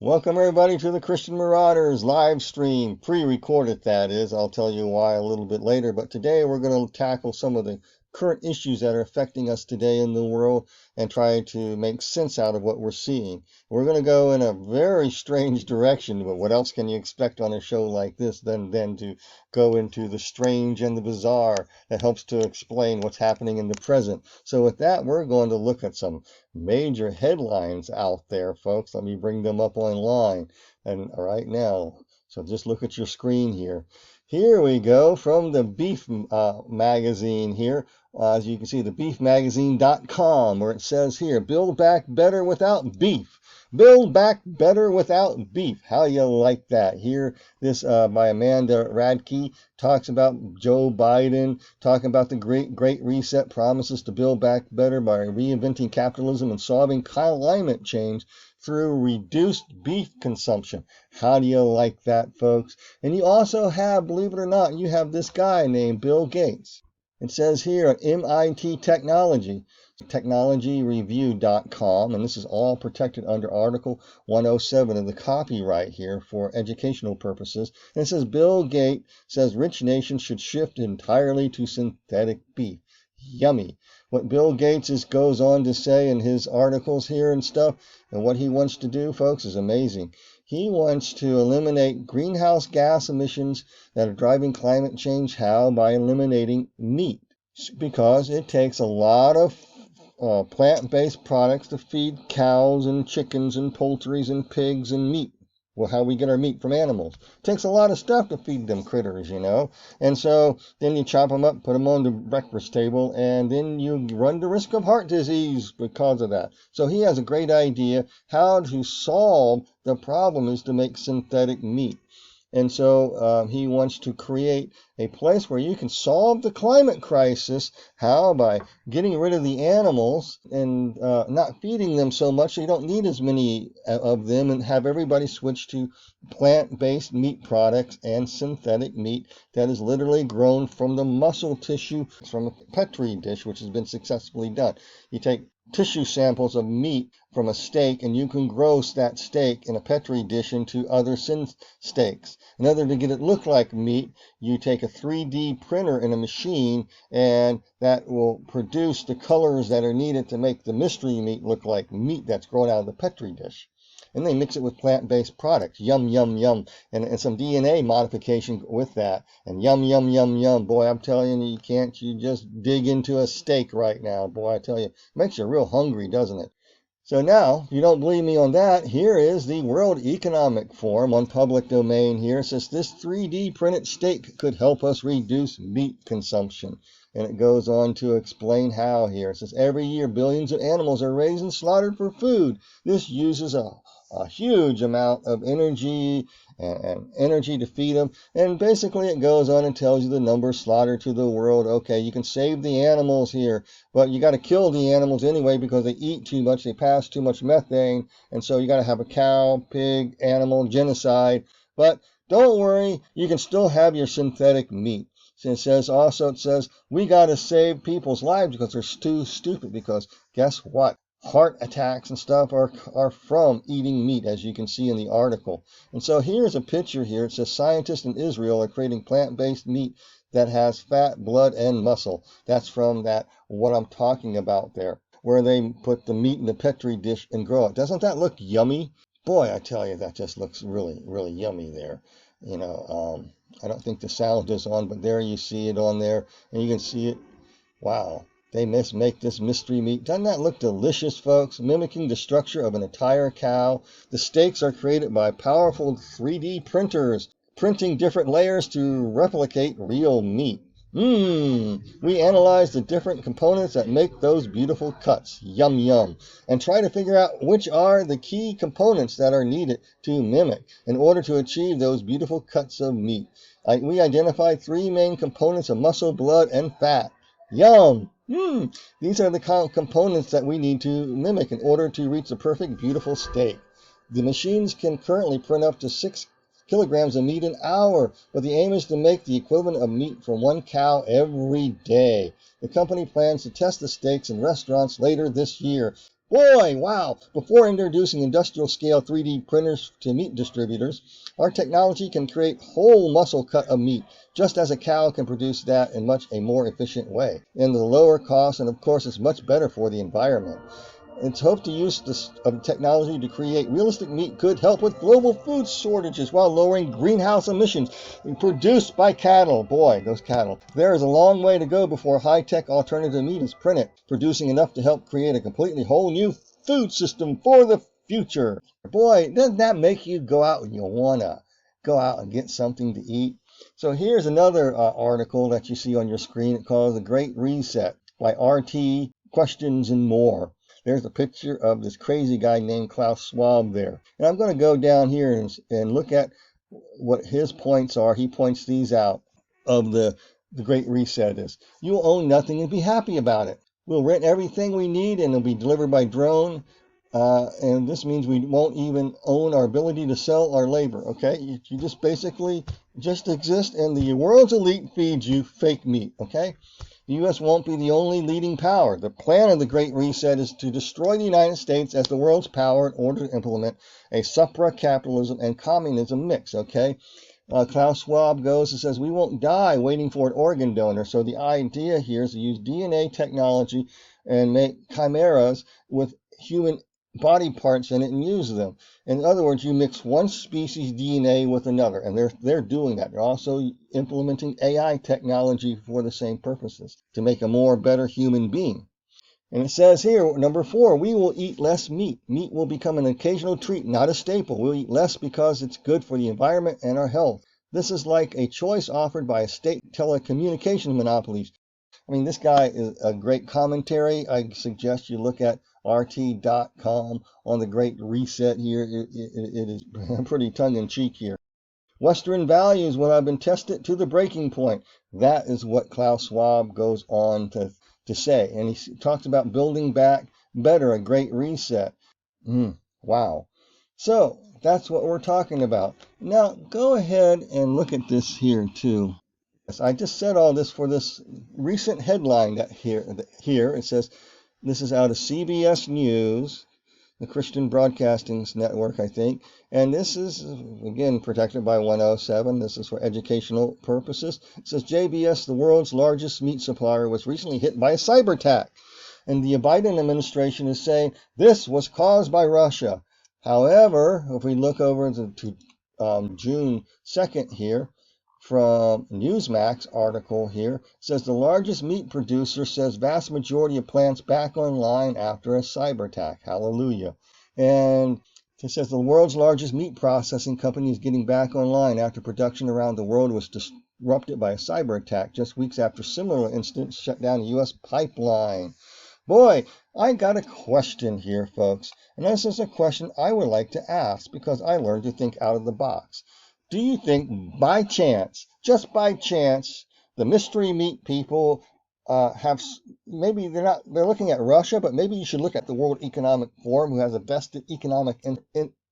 Welcome everybody to the Christian Marauders live stream, pre-recorded that is. I'll tell you why a little bit later, but today we're going to tackle some of the current issues that are affecting us today in the world and try to make sense out of what we're seeing. We're going to go in a very strange direction, but what else can you expect on a show like this than to go into the strange and the bizarre that helps to explain what's happening in the present. So with that, we're going to look at some major headlines out there, folks. Let me bring them up online and right now. So just look at your screen here. Here we go from the Beef magazine here. As you can see, the beefmagazine.com, where it says here, build back better without beef. Build back better without beef. How you like that? Here, this by Amanda Radke talks about Joe Biden, talking about the Great Reset promises to build back better by reinventing capitalism and solving climate change through reduced beef consumption. How do you like that, folks? And you also have, believe it or not, you have this guy named Bill Gates. It says here at MIT Technology, technologyreview.com, and this is all protected under Article 107 of the copyright here for educational purposes. And it says Bill Gates says rich nations should shift entirely to synthetic beef. Yummy. What Bill Gates goes on to say in his articles here and stuff, and what he wants to do, folks, is amazing. He wants to eliminate greenhouse gas emissions that are driving climate change. How? By eliminating meat, because it takes a lot of plant-based products to feed cows and chickens and poultries and pigs and meat. Well, how we get our meat from animals. It takes a lot of stuff to feed them critters, you know. And so then you chop them up, put them on the breakfast table, and then you run the risk of heart disease because of that. So he has a great idea how to solve the problem is to make synthetic meat. And so he wants to create a place where you can solve the climate crisis. How? By getting rid of the animals and not feeding them so much so you don't need as many of them, and have everybody switch to plant-based meat products and synthetic meat that is literally grown from the muscle tissue from a Petri dish, which has been successfully done. You take tissue samples of meat from a steak, and you can grow that steak in a Petri dish into other steaks. In order to get it look like meat, you take a 3D printer in a machine, and that will produce the colors that are needed to make the mystery meat look like meat that's grown out of the Petri dish. And they mix it with plant-based products. Yum, yum, yum. And some DNA modification with that. And yum, yum, yum, yum. Boy, I'm telling you, you just dig into a steak right now. Boy, I tell you, it makes you real hungry, doesn't it? So now, if you don't believe me on that, here is the World Economic Forum on public domain here. It says this 3D printed steak could help us reduce meat consumption. And it goes on to explain how here. It says every year billions of animals are raised and slaughtered for food. This uses a huge amount of energy and energy to feed them. And basically it goes on and tells you the number slaughtered to the world. Okay, you can save the animals here, but you got to kill the animals anyway because they eat too much, they pass too much methane, and so you got to have a cow, pig, animal genocide. But don't worry, you can still have your synthetic meat. It says we got to save people's lives because they're too stupid, because guess what? Heart attacks and stuff are from eating meat, as you can see in the article. And so here's a picture here. It says scientists in Israel are creating plant-based meat that has fat, blood, and muscle. That's from what I'm talking about there, where they put the meat in the Petri dish and grow it. Doesn't that look yummy? Boy, I tell you, that just looks really, really yummy there. You know, I don't think the sound is on, but there you see it on there, and you can see it. Wow. They make this mystery meat. Doesn't that look delicious, folks? Mimicking the structure of an entire cow. The steaks are created by powerful 3D printers, printing different layers to replicate real meat. We analyze the different components that make those beautiful cuts. Yum, yum. And try to figure out which are the key components that are needed to mimic in order to achieve those beautiful cuts of meat. We identified 3 main components of muscle, blood, and fat. Yum! These are the components that we need to mimic in order to reach the perfect, beautiful steak. The machines can currently print up to 6 kilograms of meat an hour, but the aim is to make the equivalent of meat from 1 cow every day. The company plans to test the steaks in restaurants later this year. Boy, wow! Before introducing industrial-scale 3D printers to meat distributors, our technology can create whole muscle cut of meat, just as a cow can produce that in much a more efficient way, and the lower cost, and of course it's much better for the environment. It's hoped to use this technology to create realistic meat could help with global food shortages while lowering greenhouse emissions produced by cattle. Boy, those cattle. There is a long way to go before high-tech alternative meat is printed, producing enough to help create a completely whole new food system for the future. Boy, doesn't that make you go out and you want to go out and get something to eat? So here's another article that you see on your screen called The Great Reset by RT Questions and More. There's a picture of this crazy guy named Klaus Schwab there. And I'm going to go down here and look at what his points are. He points these out of the Great Reset is. You'll own nothing and be happy about it. We'll rent everything we need and it'll be delivered by drone. And this means we won't even own our ability to sell our labor, okay? You just basically just exist and the world's elite feeds you fake meat, okay? The U.S. won't be the only leading power. The plan of the Great Reset is to destroy the United States as the world's power in order to implement a supra-capitalism and communism mix, okay? Klaus Schwab goes and says, we won't die waiting for an organ donor. So the idea here is to use DNA technology and make chimeras with human body parts in it and use them. In other words, you mix one species DNA with another, and they're doing that. They're also implementing AI technology for the same purposes, to make a more better human being. And it says here, number 4, we will eat less meat. Meat will become an occasional treat, not a staple. We'll eat less because it's good for the environment and our health. This is like a choice offered by a state telecommunications monopolies. I mean, this guy is a great commentary. I suggest you look at RT.com on the Great Reset here. It is pretty tongue-in-cheek here. Western values will have been tested to the breaking point. That is what Klaus Schwab goes on to say. And he talks about building back better, a Great Reset. Wow. So that's what we're talking about. Now, go ahead and look at this here, too. I just said all this for this recent headline that here it says, this is out of CBS News, the Christian Broadcasting Network, I think, and this is, again, protected by 107. This is for educational purposes. It says, JBS, the world's largest meat supplier, was recently hit by a cyber attack, and the Biden administration is saying this was caused by Russia. However, if we look over to June 2nd here, from Newsmax article here, says the largest meat producer says vast majority of plants back online after a cyber attack. Hallelujah. And it says the world's largest meat processing company is getting back online after production around the world was disrupted by a cyber attack just weeks after similar incidents shut down a U.S. pipeline. Boy, I got a question here, folks. And this is a question I would like to ask because I learned to think out of the box. Do you think by chance, just by chance, the mystery meat people maybe they're looking at Russia, but maybe you should look at the World Economic Forum, who has a vested economic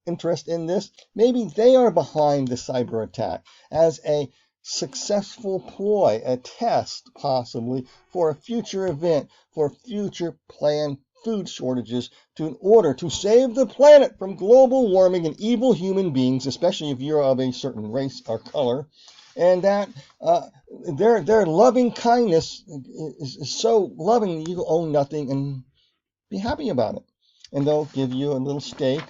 interest in this. Maybe they are behind the cyber attack as a successful ploy, a test possibly for a future event, for future planned food shortages in order to save the planet from global warming and evil human beings, especially if you're of a certain race or color, and that their loving kindness is so loving that you own nothing and be happy about it. And they'll give you a little steak,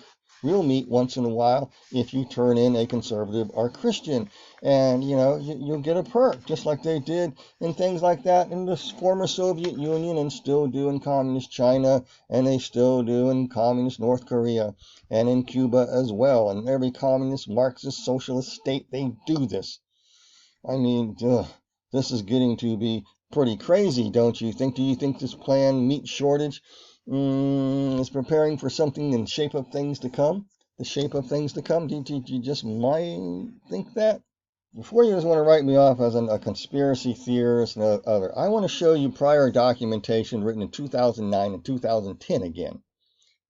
real meat once in a while if you turn in a conservative or Christian. And, you'll get a perk, just like they did in things like that in the former Soviet Union and still do in communist China, and they still do in communist North Korea and in Cuba as well. And every communist, Marxist, socialist state, they do this. I mean, this is getting to be pretty crazy, don't you think? Do you think this planned meat shortage is preparing for something in the shape of things to come? The shape of things to come? Do you just might think that? Before you just want to write me off as a conspiracy theorist and other, I want to show you prior documentation written in 2009 and 2010 again.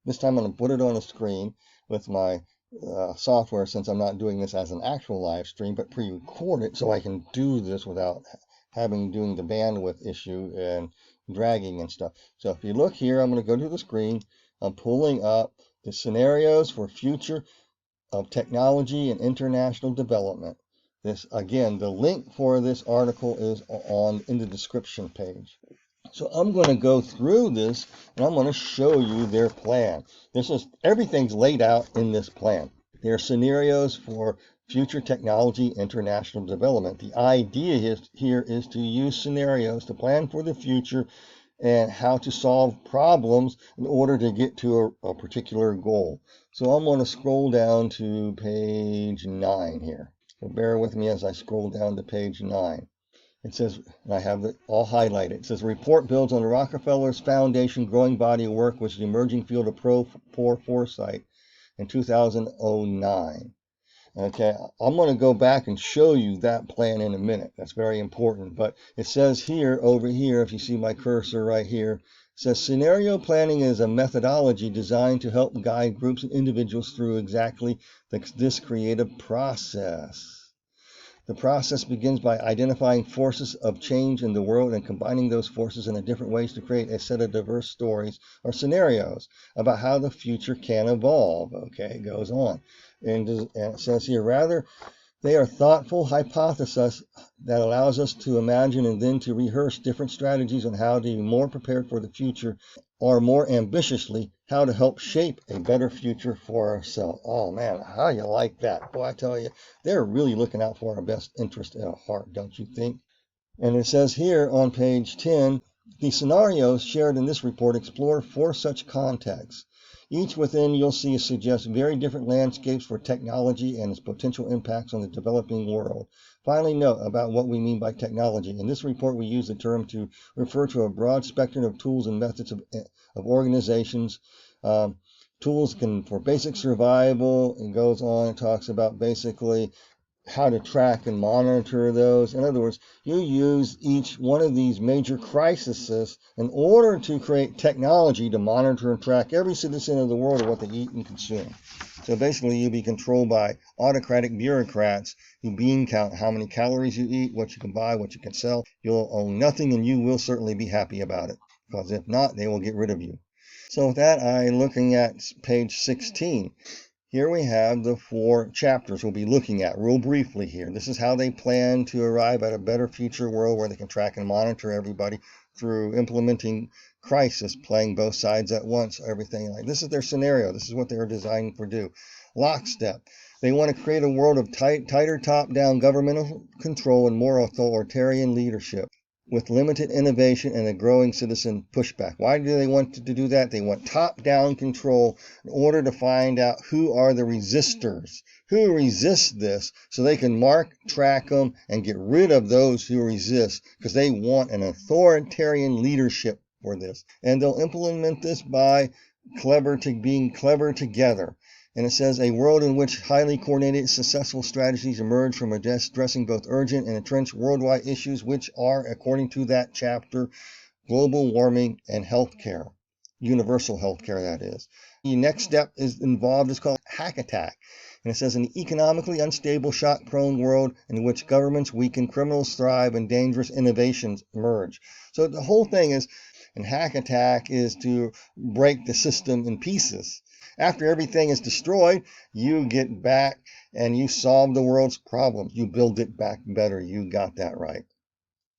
This time I'm going to put it on a screen with my software, since I'm not doing this as an actual live stream, but pre-record it so I can do this without doing the bandwidth issue and dragging and stuff. So if you look here, I'm going to go to the screen I'm pulling up the scenarios for future of technology and international development. This, again, the link for this article is in the description page. So I'm going to go through this and I'm going to show you their plan. Everything's laid out in this plan. There are scenarios for future technology international development. The idea here is to use scenarios to plan for the future and how to solve problems in order to get to a particular goal. So I'm going to scroll down to page 9 here. So bear with me as I scroll down to page 9. It says, and I have it all highlighted, it says, report builds on the Rockefeller Foundation growing body of work, which is the emerging field of FORESIGHT in 2009. Okay, I'm going to go back and show you that plan in a minute. That's very important. But it says here, over here, if you see my cursor right here, it says scenario planning is a methodology designed to help guide groups and individuals through exactly this creative process. The process begins by identifying forces of change in the world and combining those forces in different ways to create a set of diverse stories or scenarios about how the future can evolve. Okay, it goes on. And it says here, rather, they are thoughtful hypotheses that allows us to imagine and then to rehearse different strategies on how to be more prepared for the future, or more ambitiously, how to help shape a better future for ourselves. Oh man, how you like that? Boy, I tell you, they're really looking out for our best interest at heart, don't you think? And it says here on page 10, the scenarios shared in this report explore 4 such contexts. Each within you'll see suggests very different landscapes for technology and its potential impacts on the developing world. Finally, note about what we mean by technology. In this report, we use the term to refer to a broad spectrum of tools and methods of organizations. Tools for basic survival. It goes on and talks about basically how to track and monitor those. In other words, you use each one of these major crises in order to create technology to monitor and track every citizen of the world of what they eat and consume. So basically, you'll be controlled by autocratic bureaucrats who bean count how many calories you eat, what you can buy, what you can sell. You'll own nothing, and you will certainly be happy about it, because if not, they will get rid of you. So with that, I'm looking at page 16. Here we have the 4 chapters we'll be looking at real briefly here. This is how they plan to arrive at a better future world where they can track and monitor everybody through implementing crisis, playing both sides at once, everything like this is their scenario. This is what they are designed to do. Lockstep. They want to create a world of tighter top-down governmental control and more authoritarian leadership, with limited innovation and a growing citizen pushback. Why do they want to do that? They want top-down control in order to find out who are the resistors, who resist this, so they can mark, track them, and get rid of those who resist, because they want an authoritarian leadership for this. And they'll implement this by being clever together. And it says, a world in which highly coordinated, successful strategies emerge from addressing both urgent and entrenched worldwide issues, which are, according to that chapter, global warming and healthcare, universal healthcare, that is. The next step is called hack attack. And it says, an economically unstable, shock-prone world in which governments weaken, criminals thrive, and dangerous innovations emerge. So the whole thing is, and hack attack is to break the system in pieces. After everything is destroyed, you get back and you solve the world's problems. You build it back better. You got that right.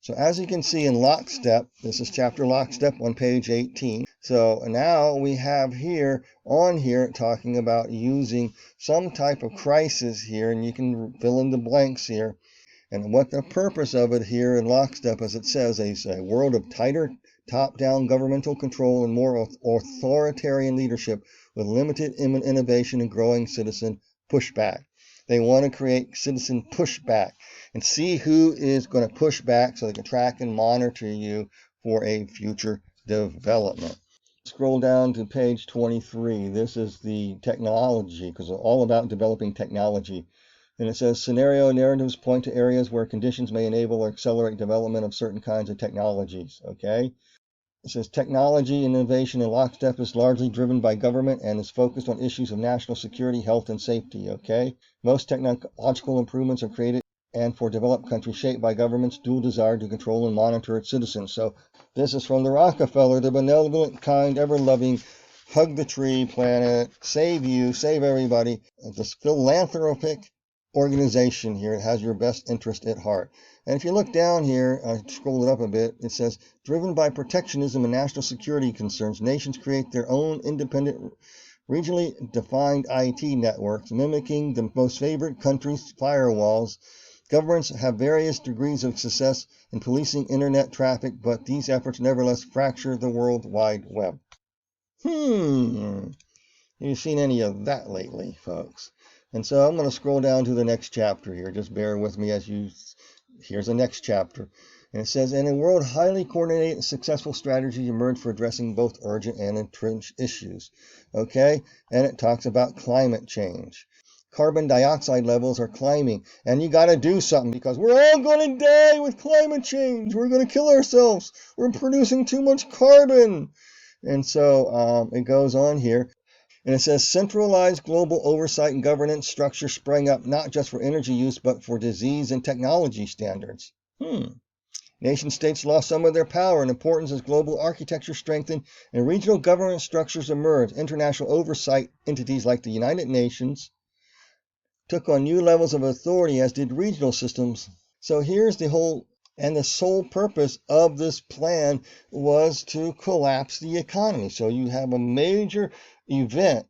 So as you can see in Lockstep, this is chapter Lockstep on page 18. So now we have here talking about using some type of crisis here, and you can fill in the blanks here. And what the purpose of it here in Lockstep, as it says, is a world of tighter top-down governmental control and more authoritarian leadership with limited innovation and growing citizen pushback. They want to create citizen pushback and see who is going to push back so they can track and monitor you for a future development. Scroll down to page 23. This is the technology, because it's all about developing technology. And it says, scenario narratives point to areas where conditions may enable or accelerate development of certain kinds of technologies. Okay? It says, technology innovation in Lockstep is largely driven by government and is focused on issues of national security, health, and safety. Okay? Most technological improvements are created and for developed countries shaped by government's dual desire to control and monitor its citizens. So this is from the Rockefeller, the benevolent, kind, ever-loving hug the tree planet, save you, save everybody. This philanthropic organization here has your best interest at heart. And if you look down here, I scrolled it up a bit, it says, driven by protectionism and national security concerns, nations create their own independent, regionally defined IT networks, mimicking the most favored countries' firewalls. Governments have various degrees of success in policing internet traffic, but these efforts nevertheless fracture the World Wide Web. Have you seen any of that lately, folks? And so I'm going to scroll down to the next chapter here. Just bear with me as you... Here's the next chapter. And it says, in a world, highly coordinated and successful strategies emerge for addressing both urgent and entrenched issues. Okay? And it talks about climate change. Carbon dioxide levels are climbing, and you got to do something because we're all going to die with climate change. We're going to kill ourselves. We're producing too much carbon. And so it goes on here. And it says centralized global oversight and governance structure sprang up not just for energy use, but for disease and technology standards. Nation states lost some of their power and importance as global architecture strengthened and regional government structures emerged. International oversight entities like the United Nations took on new levels of authority, as did regional systems. So here's the whole, and the sole purpose of this plan was to collapse the economy. So you have a major event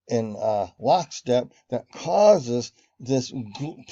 in Lockstep that causes this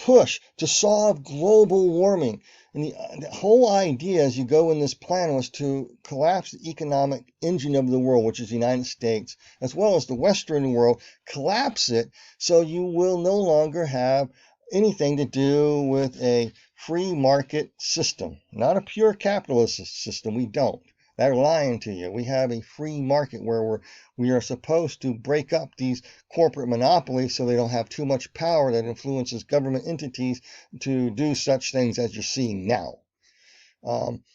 push to solve global warming. And the whole idea as you go in this plan was to collapse the economic engine of the world, which is the United States, as well as the Western world, collapse it so you will no longer have anything to do with a free market system, not a pure capitalist system. We don't. They're lying to you. We have a free market where we are supposed to break up these corporate monopolies so they don't have too much power that influences government entities to do such things as you're seeing now.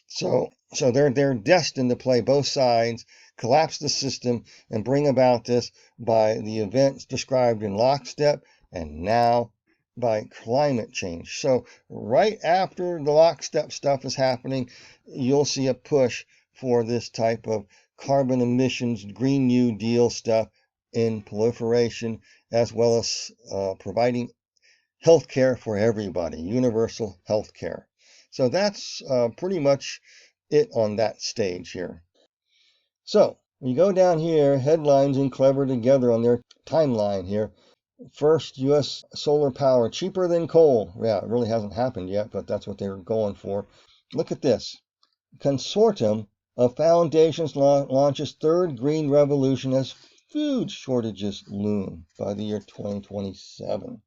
So they're destined to play both sides, collapse the system, and bring about this by the events described in Lockstep and now by climate change. So right after the Lockstep stuff is happening, you'll see a push for this type of carbon emissions, Green New Deal stuff in proliferation, as well as providing health care for everybody, universal health care. So that's pretty much it on that stage here. So you go down here, headlines in Clever together on their timeline here. First, U.S. solar power, cheaper than coal. Yeah, it really hasn't happened yet, but that's what they were going for. Look at this. Consortium of foundations launches third green revolution as food shortages loom by the year 2027.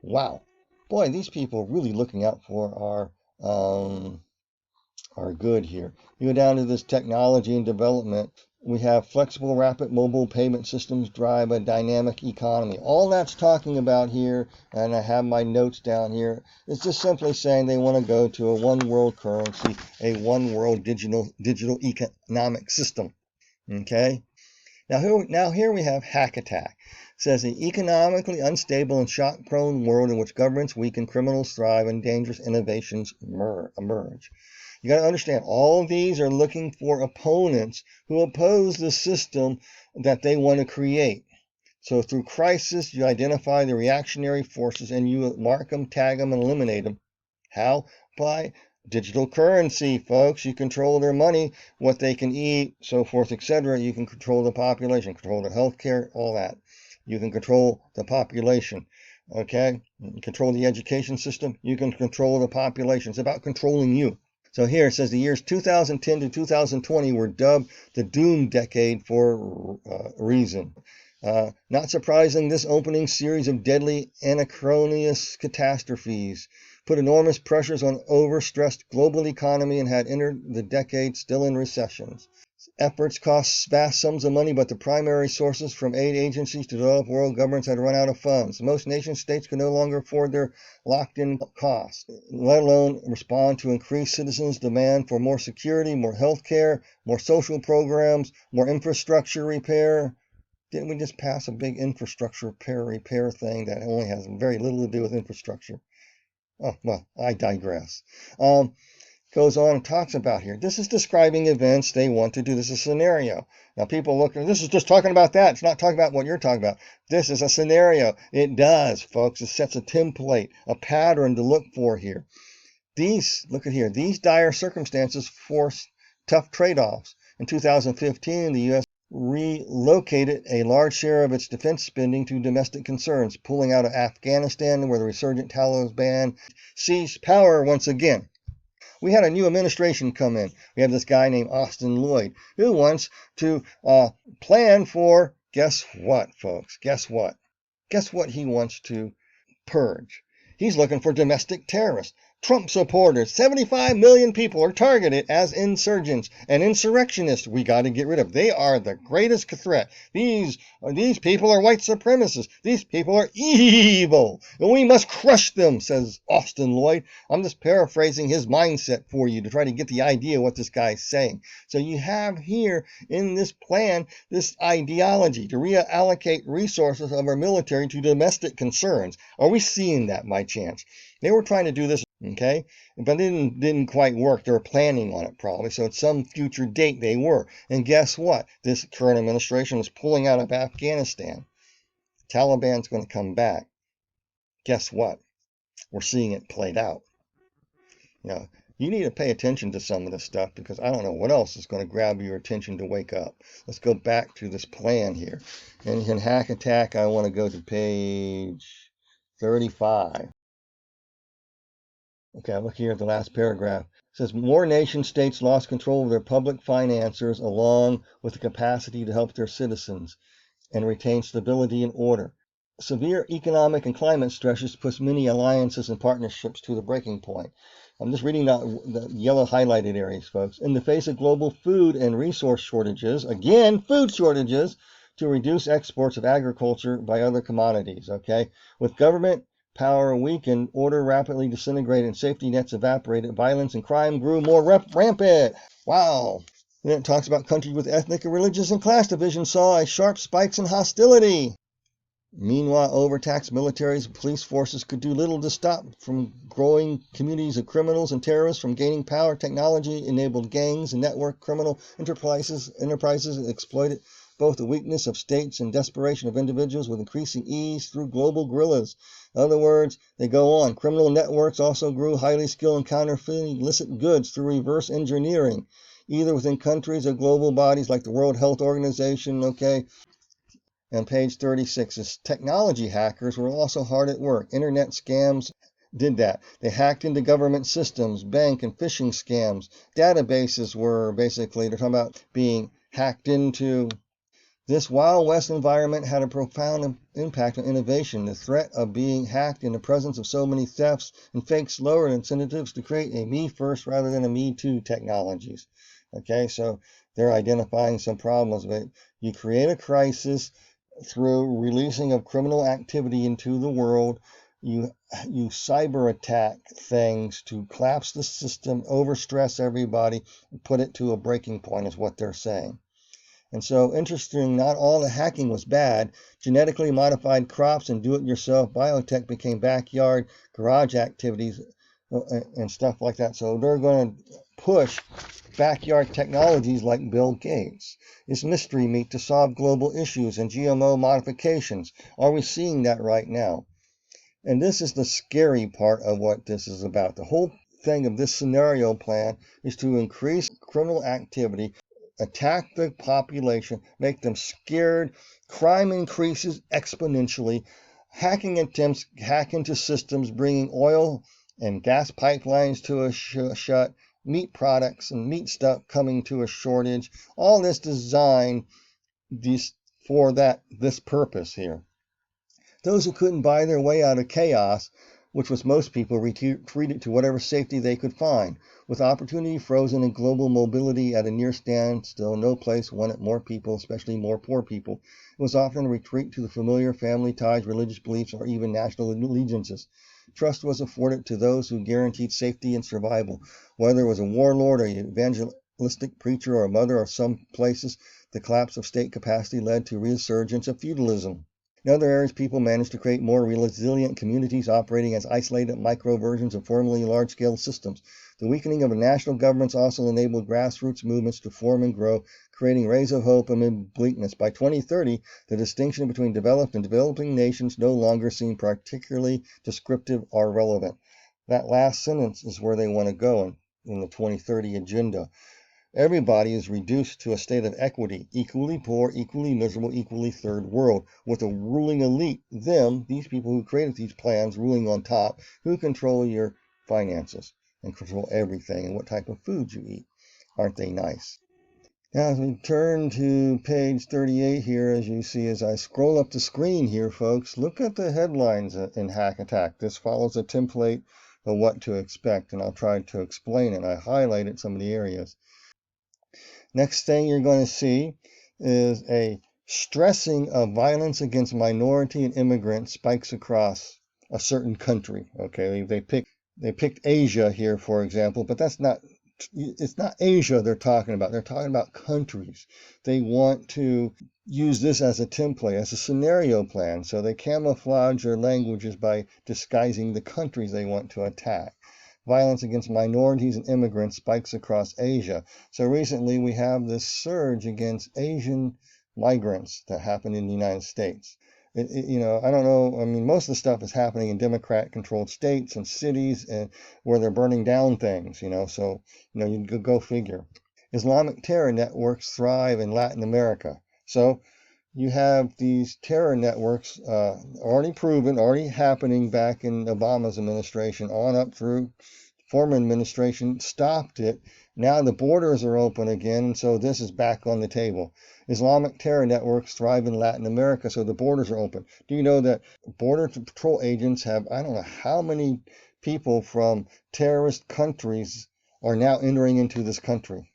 Wow. Boy, these people are really looking out for our good here. You go down to this technology and development. We have flexible, rapid mobile payment systems drive a dynamic economy. All that's talking about here, and I have my notes down here, is just simply saying they want to go to a one world currency, a one world digital economic system. Okay? Now here we have Hack Attack. It says an economically unstable and shock-prone world in which governments weaken, criminals thrive, and dangerous innovations emerge. You got to understand, all of these are looking for opponents who oppose the system that they want to create. So through crisis, you identify the reactionary forces and you mark them, tag them, and eliminate them. How? By digital currency, folks. You control their money, what they can eat, so forth, etc. You can control the population, control their health care, all that. You can control the population. Okay? Control the education system. You can control the population. It's about controlling you. So here it says the years 2010 to 2020 were dubbed the Doom Decade for a reason. Not surprising, this opening series of deadly anachronous catastrophes put enormous pressures on overstressed global economy and had entered the decade still in recessions. Efforts cost vast sums of money, but the primary sources from aid agencies to developed world governments had run out of funds. Most nation states could no longer afford their locked-in costs, let alone respond to increased citizens' demand for more security, more health care, more social programs, more infrastructure repair. Didn't we just pass a big infrastructure repair thing that only has very little to do with infrastructure? Oh, well, I digress. goes on and talks about here. This is describing events they want to do. This is a scenario. Now people look, this is just talking about that. It's not talking about what you're talking about. This is a scenario. It does, folks. It sets a template, a pattern to look for here. Look at here, these dire circumstances force tough trade-offs. In 2015, the U.S. relocated a large share of its defense spending to domestic concerns, pulling out of Afghanistan, where the resurgent Taliban seized power once again. We had a new administration come in. We have this guy named Austin Lloyd, who wants to plan for, guess what, folks? Guess what? Guess what he wants to purge? He's looking for domestic terrorists. Trump supporters, 75 million people are targeted as insurgents and insurrectionists we got to get rid of. They are the greatest threat. These people are white supremacists. These people are evil, and we must crush them, says Austin Lloyd. I'm just paraphrasing his mindset for you to try to get the idea of what this guy's saying. So you have here in this plan, this ideology to reallocate resources of our military to domestic concerns. Are we seeing that by chance? They were trying to do this, okay, but it didn't quite work. They were planning on it probably, so at some future date they were. And guess what? This current administration is pulling out of Afghanistan. Taliban's going to come back. Guess what? We're seeing it played out. You need to pay attention to some of this stuff because I don't know what else is going to grab your attention to wake up. Let's go back to this plan here. And in Hack Attack, I want to go to page 35. Okay, look here at the last paragraph. It says, more nation states lost control of their public financiers along with the capacity to help their citizens and retain stability and order. Severe economic and climate stresses push many alliances and partnerships to the breaking point. I'm just reading the yellow highlighted areas, folks. In the face of global food and resource shortages, again, food shortages, to reduce exports of agriculture by other commodities, okay? With government power weakened, order rapidly disintegrated, and safety nets evaporated, violence and crime grew more rampant. Wow. Then it talks about countries with ethnic, religious, and class divisions saw a sharp spikes in hostility. Meanwhile, overtaxed militaries and police forces could do little to stop from growing communities of criminals and terrorists from gaining power. Technology-enabled gangs and network criminal enterprises exploited both the weakness of states and desperation of individuals with increasing ease through global guerrillas. In other words, they go on. Criminal networks also grew highly skilled in counterfeiting illicit goods through reverse engineering, either within countries or global bodies like the World Health Organization, okay? And page 36 is technology hackers were also hard at work. Internet scams did that. They hacked into government systems, bank and phishing scams. Databases were basically, they're talking about being hacked into. This Wild West environment had a profound impact on innovation. The threat of being hacked in the presence of so many thefts and fakes lowered incentives to create a me first rather than a me too technologies. Okay, so they're identifying some problems. But you create a crisis through releasing of criminal activity into the world. You cyber attack things to collapse the system, overstress everybody, and put it to a breaking point is what they're saying. And so, interesting, not all the hacking was bad. Genetically modified crops and do-it-yourself biotech became backyard garage activities and stuff like that. So they're going to push backyard technologies like Bill Gates. It's mystery meat to solve global issues and GMO modifications. Are we seeing that right now? And this is the scary part of what this is about. The whole thing of this scenario plan is to increase criminal activity, attack the population, make them scared. Crime increases exponentially. Hacking attempts hack into systems, bringing oil and gas pipelines to a shut, meat products and meat stuff coming to a shortage. All this designed for this purpose here. Those who couldn't buy their way out of chaos, which was most people, retreated to whatever safety they could find. With opportunity frozen and global mobility at a near standstill, no place wanted more people, especially more poor people. It was often a retreat to the familiar family ties, religious beliefs, or even national allegiances. Trust was afforded to those who guaranteed safety and survival. Whether it was a warlord or an evangelistic preacher or a mother, or some places, the collapse of state capacity led to resurgence of feudalism. In other areas, people managed to create more resilient communities operating as isolated micro versions of formerly large-scale systems. The weakening of national governments also enabled grassroots movements to form and grow, creating rays of hope amid bleakness. By 2030, the distinction between developed and developing nations no longer seem particularly descriptive or relevant. That last sentence is where they want to go in the 2030 agenda. Everybody is reduced to a state of equity, equally poor, equally miserable, equally third world, with a ruling elite, these people who created these plans, ruling on top, who control your finances and control everything and what type of food you eat. Aren't they nice? Now, as we turn to page 38 here, as you see, as I scroll up the screen here, folks, look at the headlines in Hack Attack. This follows a template of what to expect, and I'll try to explain it. I highlighted some of the areas. Next thing you're going to see is a stressing of violence against minority and immigrants spikes across a certain country. Okay, they picked Asia here, for example, but it's not Asia they're talking about. They're talking about countries. They want to use this as a template, as a scenario plan. So they camouflage their languages by disguising the countries they want to attack. Violence against minorities and immigrants spikes across Asia. So recently we have this surge against Asian migrants that happened in the United States. I don't know. I mean, most of the stuff is happening in Democrat-controlled states and cities, and where they're burning down things. So you go figure. Islamic terror networks thrive in Latin America. So you have these terror networks already proven, already happening back in Obama's administration, on up through former administration, stopped it. Now the borders are open again, and so this is back on the table. Islamic terror networks thrive in Latin America, so the borders are open. Do you know that Border Patrol agents have, I don't know how many people from terrorist countries are now entering into this country?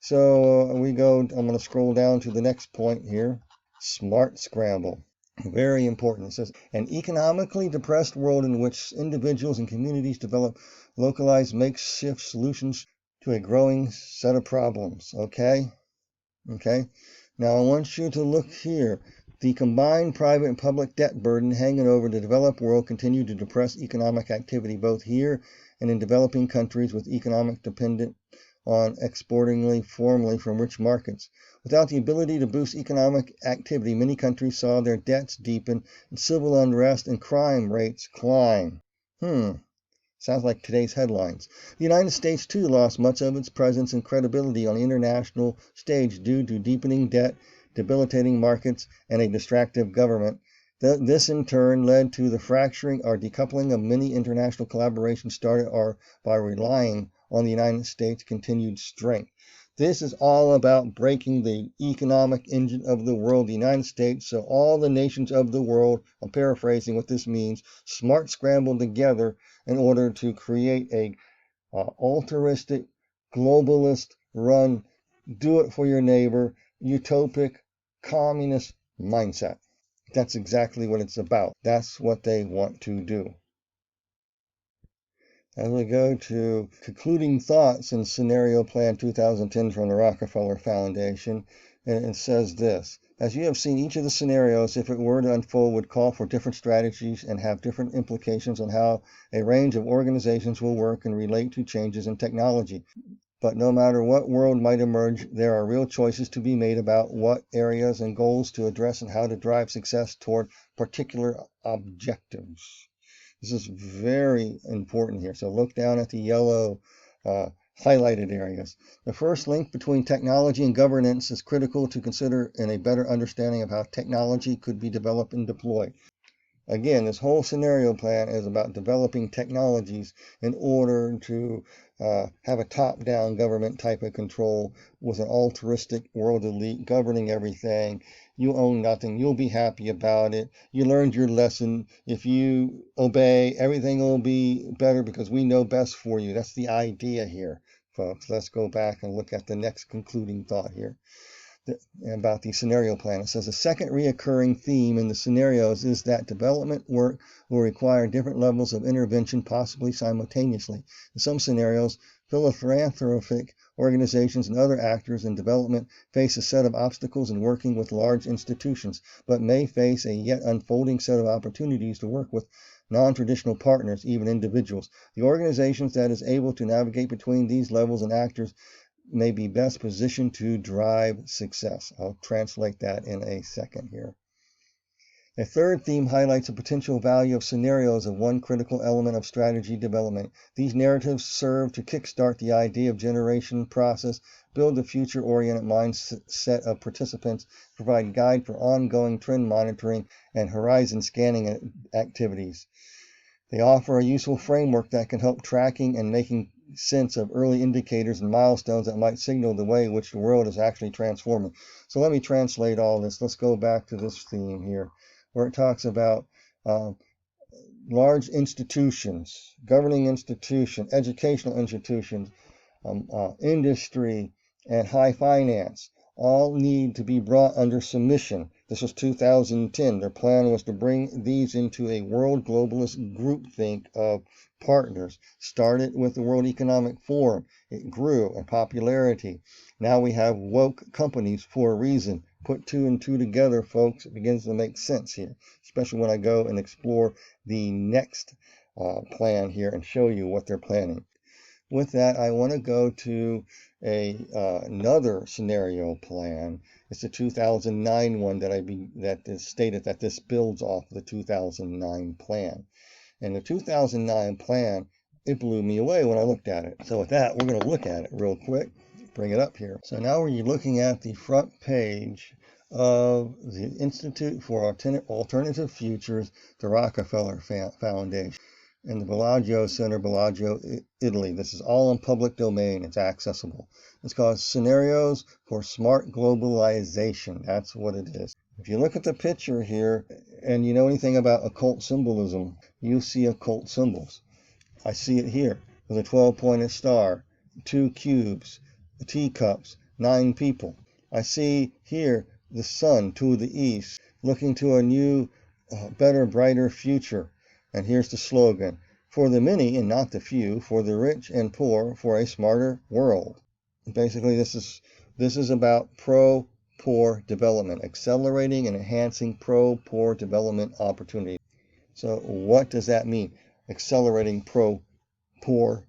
So I'm going to scroll down to the next point here. Smart Scramble. Very important. It says, an economically depressed world in which individuals and communities develop localized makeshift solutions to a growing set of problems. Okay? Now I want you to look here. The combined private and public debt burden hanging over the developed world continue to depress economic activity both here and in developing countries with economic dependent on exporting formally from rich markets. Without the ability to boost economic activity, many countries saw their debts deepen and civil unrest and crime rates climb. Sounds like today's headlines. The United States, too, lost much of its presence and credibility on the international stage due to deepening debt, debilitating markets, and a distractive government. This, in turn, led to the fracturing or decoupling of many international collaborations started by relying on the United States' continued strength. This is all about breaking the economic engine of the world, the United States, so all the nations of the world, I'm paraphrasing what this means, smart scramble together in order to create a altruistic, globalist run, do it for your neighbor, utopic, communist mindset. That's exactly what it's about. That's what they want to do. As we go to concluding thoughts in Scenario Plan 2010 from the Rockefeller Foundation, and it says this: as you have seen, each of the scenarios, if it were to unfold, would call for different strategies and have different implications on how a range of organizations will work and relate to changes in technology. But no matter what world might emerge, there are real choices to be made about what areas and goals to address and how to drive success toward particular objectives. This is very important here. So look down at the yellow highlighted areas. The first link between technology and governance is critical to consider in a better understanding of how technology could be developed and deployed. Again, this whole scenario plan is about developing technologies in order to have a top-down government type of control with an altruistic world elite governing everything. You own nothing. You'll be happy about it. You learned your lesson. If you obey, everything will be better because we know best for you. That's the idea here, folks. Let's go back and look at the next concluding thought here about the scenario plan. It says a second reoccurring theme in the scenarios is that development work will require different levels of intervention, possibly simultaneously. In some scenarios, philanthropic organizations and other actors in development face a set of obstacles in working with large institutions, but may face a yet unfolding set of opportunities to work with non-traditional partners, even individuals. The organizations that is able to navigate between these levels and actors may be best positioned to drive success. I'll translate that in a second here. A third theme highlights the potential value of scenarios of one critical element of strategy development. These narratives serve to kickstart the idea of generation process, build the future-oriented mindset of participants, provide guide for ongoing trend monitoring and horizon scanning activities. They offer a useful framework that can help tracking and making sense of early indicators and milestones that might signal the way in which the world is actually transforming. So let me translate all this. Let's go back to this theme here, where it talks about large institutions, governing institutions, educational institutions, industry, and high finance all need to be brought under submission. This was 2010. Their plan was to bring these into a world globalist groupthink of partners. Started with the World Economic Forum. It grew in popularity. Now we have woke companies for a reason. Put two and two together, folks. It begins to make sense here, especially when I go and explore the next plan here and show you what they're planning. With that, I want to go to another scenario plan. It's the 2009 one that is stated that this builds off the 2009 plan. And the 2009 plan, it blew me away when I looked at it. So with that, we're going to look at it real quick. Bring it up here. So now we're looking at the front page of the Institute for Alternative Futures, the Rockefeller Foundation, and the Bellagio Center, Bellagio, Italy. This is all in public domain. It's accessible. It's called Scenarios for Smart Globalization. That's what it is. If you look at the picture here, and you know anything about occult symbolism, you see occult symbols. I see it here with a 12-pointed star, 2 cubes, teacups, 9 people. I see here the sun to the east, looking to a new, better, brighter future. And here's the slogan: for the many and not the few, for the rich and poor, for a smarter world. Basically, this is about pro-poor development, accelerating and enhancing pro-poor development opportunities. So what does that mean? Accelerating pro-poor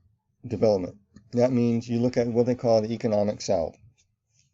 development. That means you look at what they call the economic south,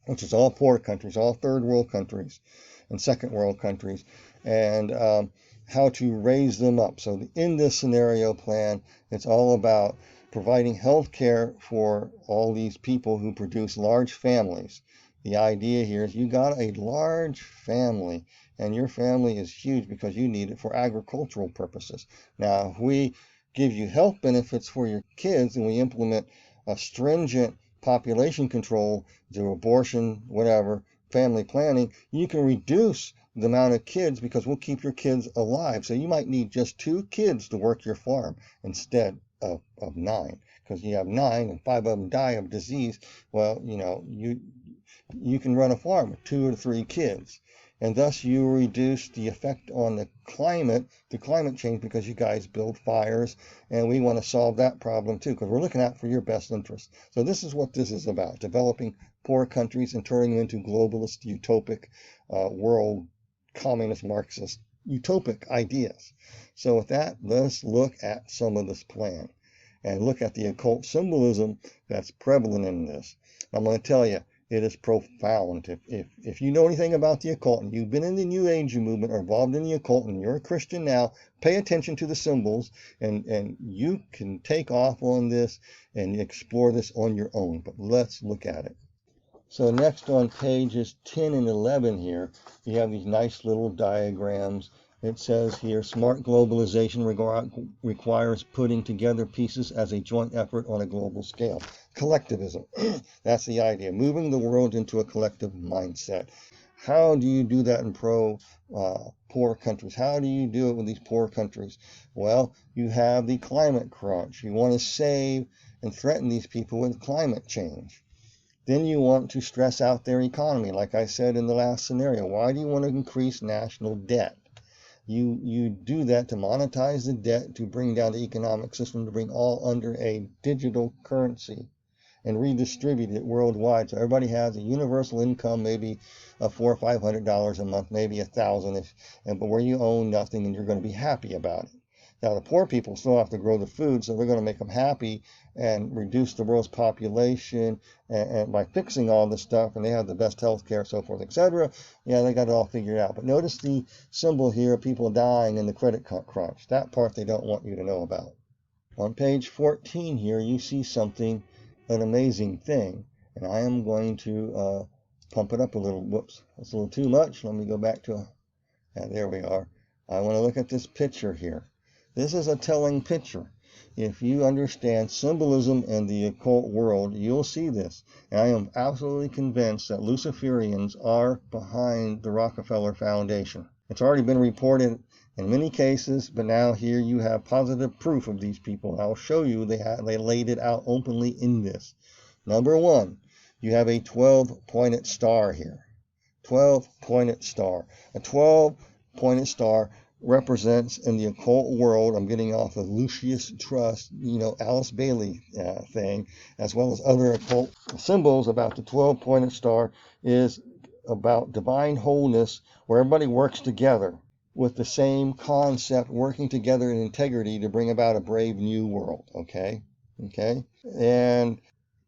which is all poor countries, all third world countries and second world countries, and how to raise them up. So in this scenario plan, it's all about providing health care for all these people who produce large families. The idea here is you got a large family, and your family is huge because you need it for agricultural purposes. Now, if we give you health benefits for your kids and we implement a stringent population control through abortion, whatever, family planning, you can reduce the amount of kids because we'll keep your kids alive. So you might need just 2 kids to work your farm instead of 9, because you have 9 and 5 of them die of disease. Well, you know, you can run a farm with 2 or 3 kids, and thus you reduce the effect on the climate change, because you guys build fires, and we want to solve that problem too, because we're looking out for your best interest. So this is what this is about: developing poor countries and turning them into globalist, utopic, world communist, Marxist, utopic ideas. So with that, let's look at some of this plan and look at the occult symbolism that's prevalent in this. I'm going to tell you, it is profound. If you know anything about the occult, and you've been in the New Age movement or involved in the occult, and you're a Christian now, pay attention to the symbols, and you can take off on this and explore this on your own. But let's look at it. So next on pages 10 and 11 here, you have these nice little diagrams. It says here, smart globalization requires putting together pieces as a joint effort on a global scale. Collectivism, that's the idea, moving the world into a collective mindset. How do you do that in poor countries? How do you do it with these poor countries? Well, you have the climate crunch. You want to save and threaten these people with climate change. Then you want to stress out their economy, like I said in the last scenario. Why do you want to increase national debt? You do that to monetize the debt, to bring down the economic system, to bring all under a digital currency and redistribute it worldwide. So everybody has a universal income, maybe $400 or $500 a month, maybe $1,000, but where you own nothing and you're going to be happy about it. Now, the poor people still have to grow the food, so they're going to make them happy and reduce the world's population and by fixing all this stuff, and they have the best health care, so forth, etc. Yeah, they got it all figured out. But notice the symbol here of people dying in the credit crunch. That part they don't want you to know about. On page 14 here, you see something, an amazing thing, and I am going to pump it up a little. Whoops, that's a little too much. Let me go back to, there we are. I want to look at this picture here. This is a telling picture. If you understand symbolism in the occult world, you'll see this. And I am absolutely convinced that Luciferians are behind the Rockefeller Foundation. It's already been reported in many cases, but now here you have positive proof of these people. I'll show you they laid it out openly in this. Number one, you have a 12-pointed star here. 12-pointed star. A 12-pointed star represents in the occult world, I'm getting off of Lucius Trust, Alice Bailey thing, as well as other occult symbols about the 12-pointed star, is about divine wholeness, where everybody works together with the same concept, working together in integrity to bring about a brave new world. Okay? And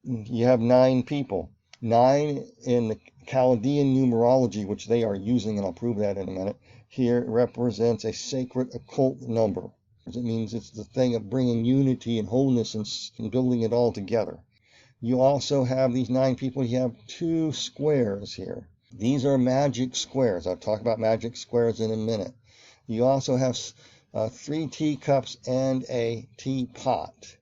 you have 9 people. 9 in the Chaldean numerology, which they are using, and I'll prove that in a minute, here represents a sacred occult number. It means it's the thing of bringing unity and wholeness and building it all together. You also have these 9 people. You have 2 squares here. These are magic squares. I'll talk about magic squares in a minute. You also have 3 teacups and a teapot,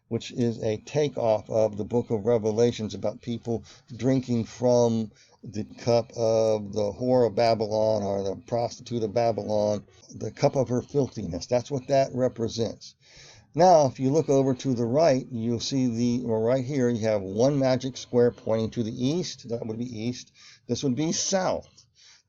which is a takeoff of the book of Revelations about people drinking from the cup of the whore of Babylon, or the prostitute of Babylon, the cup of her filthiness. That's what that represents. Now, if you look over to the right, you'll see right here, you have 1 magic square pointing to the east. That would be east. This would be south.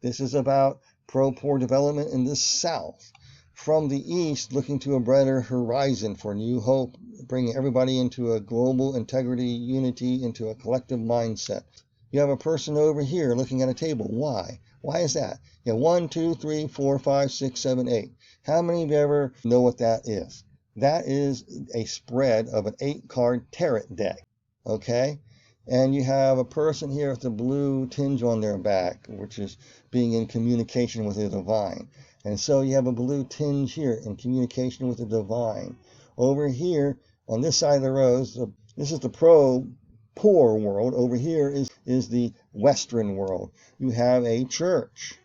This is about pro-poor development in the south. From the east, looking to a brighter horizon for new hope, bringing everybody into a global integrity, unity, into a collective mindset. You have a person over here looking at a table. Why? Why is that? You have 1, 2, 3, 4, 5, 6, 7, 8. How many of you ever know what that is? That is a spread of an 8-card tarot deck. Okay? And you have a person here with a blue tinge on their back, which is being in communication with the divine. And so you have a blue tinge here in communication with the divine. Over here, on this side of the rows, this is the pro-poor world. Over here is the Western world. You have a church.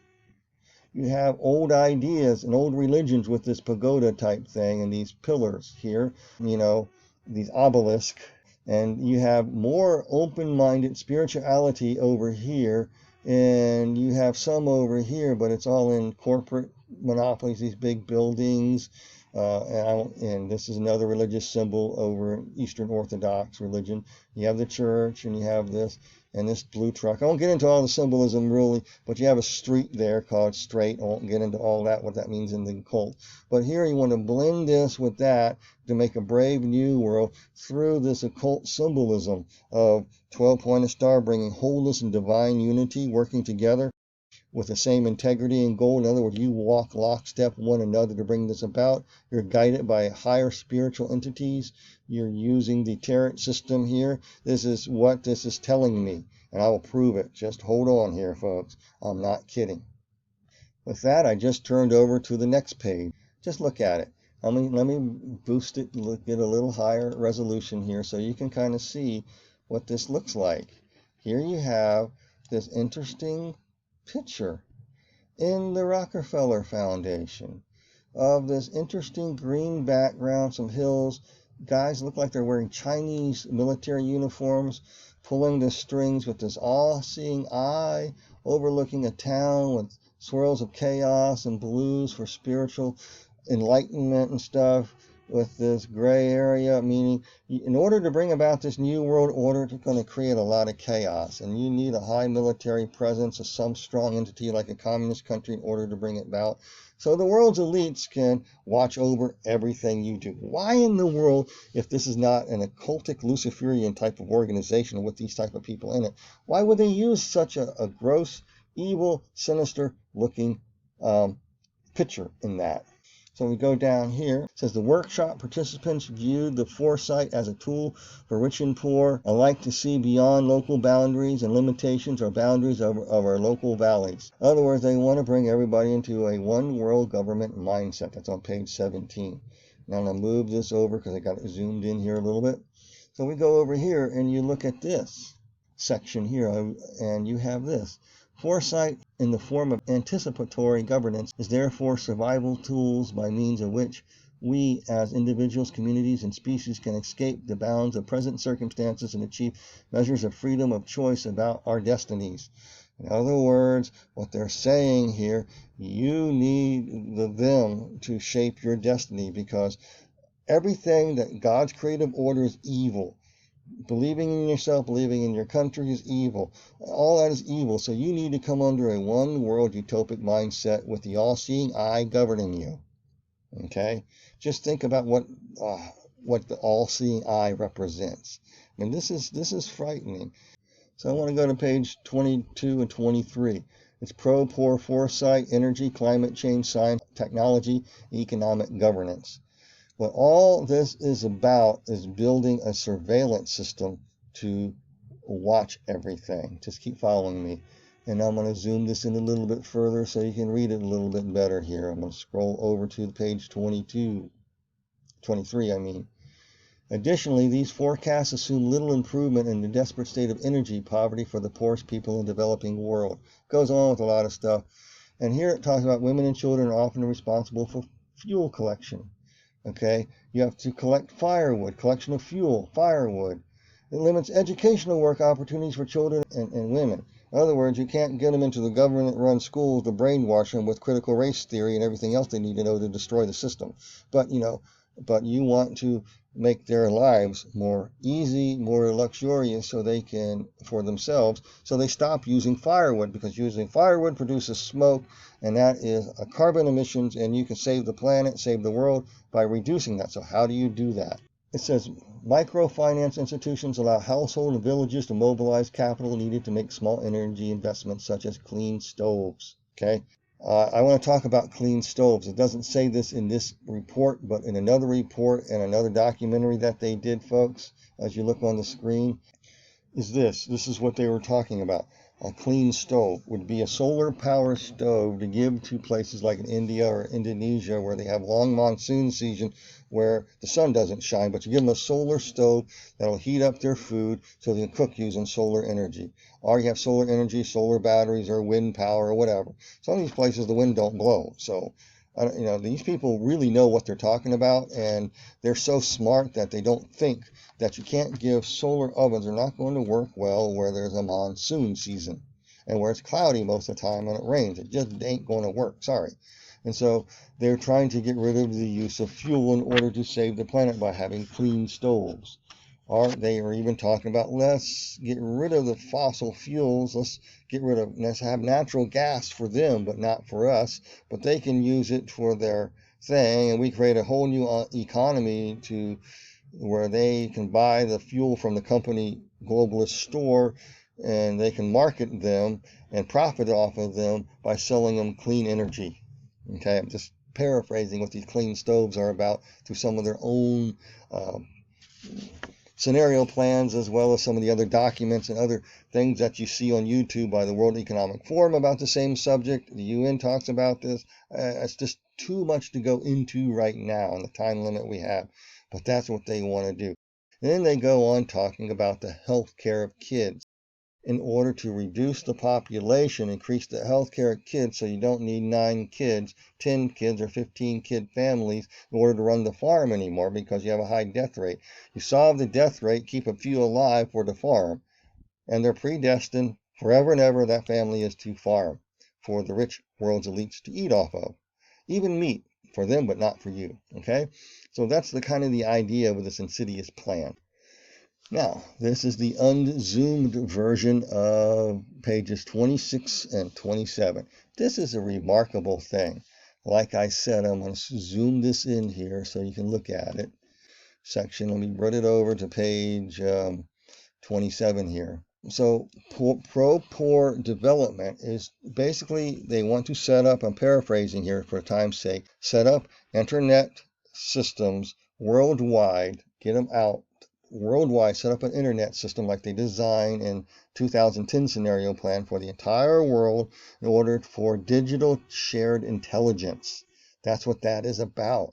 You have old ideas and old religions with this pagoda type thing and these pillars here, these obelisks. And you have more open-minded spirituality over here, and you have some over here, but it's all in corporate monopolies, these big buildings. And this is another religious symbol over Eastern Orthodox religion. You have the church, and you have this, and this blue truck. I won't get into all the symbolism really, but you have a street there called Straight. I won't get into all that, what that means in the occult. But here you want to blend this with that to make a brave new world through this occult symbolism of 12-pointed star, bringing wholeness and divine unity, working together with the same integrity and goal. In other words, you walk lockstep one another to bring this about. You're guided by higher spiritual entities. You're using the tarot system here. This is what this is telling me, and I will prove it. Just hold on here, folks. I'm not kidding. With that, I just turned over to the next page. Just look at it. Let me boost it, get a little higher resolution here so you can kind of see what this looks like. Here you have this interesting picture in the Rockefeller Foundation of this interesting green background, some hills. Guys look like they're wearing Chinese military uniforms, pulling the strings with this all-seeing eye, overlooking a town with swirls of chaos and blues for spiritual enlightenment and stuff, with this gray area, meaning in order to bring about this new world order, it's going to create a lot of chaos, and you need a high military presence of some strong entity like a communist country in order to bring it about, so the world's elites can watch over everything you do. Why in the world, if this is not an occultic Luciferian type of organization with these type of people in it, why would they use such a gross, evil, sinister looking picture in that? So we go down here. It says the workshop participants viewed the foresight as a tool for rich and poor alike to see beyond local boundaries and limitations or boundaries of our local valleys. In other words, they want to bring everybody into a one world government mindset. That's on page 17. Now I'm going to move this over because I got it zoomed in here a little bit. So we go over here and you look at this section here and you have this. Foresight in the form of anticipatory governance is therefore survival tools by means of which we as individuals, communities, and species can escape the bounds of present circumstances and achieve measures of freedom of choice about our destinies. In other words, what they're saying here, you need the them to shape your destiny, because everything that God's creative order is evil. Believing in yourself, believing in your country is evil. All that is evil. So you need to come under a one world utopic mindset with the all-seeing eye governing you. Okay? Just think about what the all-seeing eye represents. I mean, this is frightening. So I want to go to page 22 and 23. It's pro-poor foresight, energy, climate change, science, technology, economic governance. What all this is about is building a surveillance system to watch everything. Just keep following me. And I'm going to zoom this in a little bit further so you can read it a little bit better here. I'm going to scroll over to page 23, I mean. Additionally, these forecasts assume little improvement in the desperate state of energy poverty for the poorest people in the developing world. It goes on with a lot of stuff. And here it talks about women and children are often responsible for fuel collection. Okay, you have to collect firewood, collection of fuel, firewood. It limits educational work opportunities for children and women. In other words, you can't get them into the government-run schools to brainwash them with critical race theory and everything else they need to know to destroy the system. But you want to make their lives more easy, more luxurious, so they can, for themselves, so they stop using firewood, because using firewood produces smoke, and that is a carbon emissions, and you can save the planet, save the world by reducing that. So how do you do that? It says microfinance institutions allow households and villages to mobilize capital needed to make small energy investments such as clean stoves. Okay. I want to talk about clean stoves. It doesn't say this in this report, but in another report and another documentary that they did, folks, as you look on the screen, is this. This is what they were talking about. A clean stove would be a solar power stove to give to places like in India or Indonesia where they have long monsoon season where the sun doesn't shine, but you give them a solar stove that'll heat up their food so they can cook using solar energy. Or you have solar energy, solar batteries, or wind power, or whatever. Some of these places the wind don't blow. So, these people really know what they're talking about, and they're so smart that they don't think that you can't give solar ovens. They're not going to work well where there's a monsoon season and where it's cloudy most of the time and it rains. It just ain't going to work. Sorry. And so they're trying to get rid of the use of fuel in order to save the planet by having clean stoves. Or they are even talking about, let's get rid of the fossil fuels. Let's have natural gas for them, but not for us. But they can use it for their thing, and we create a whole new economy to where they can buy the fuel from the company globalist store, and they can market them and profit off of them by selling them clean energy. Okay, I'm just paraphrasing what these clean stoves are about through some of their own scenario plans, as well as some of the other documents and other things that you see on YouTube by the World Economic Forum about the same subject. The UN talks about this. It's just too much to go into right now in the time limit we have. But that's what they want to do. And then they go on talking about the health care of kids. In order to reduce the population, increase the health care of kids so you don't need 9 kids, 10 kids, or 15 kid families in order to run the farm anymore because you have a high death rate. You solve the death rate, keep a few alive for the farm, and they're predestined forever and ever. That family is to farm for the rich world's elites to eat off of. Even meat for them, but not for you. Okay? So that's the kind of the idea with this insidious plan. Now, this is the unzoomed version of pages 26 and 27. This is a remarkable thing. Like I said, I'm going to zoom this in here so you can look at it. Section, let me run it over to page 27 here. So pro-poor development is basically they want to set up, I'm paraphrasing here for time's sake, set up internet systems worldwide, get them out worldwide, set up an internet system like they designed in 2010 scenario plan for the entire world in order for digital shared intelligence. That's what that is about.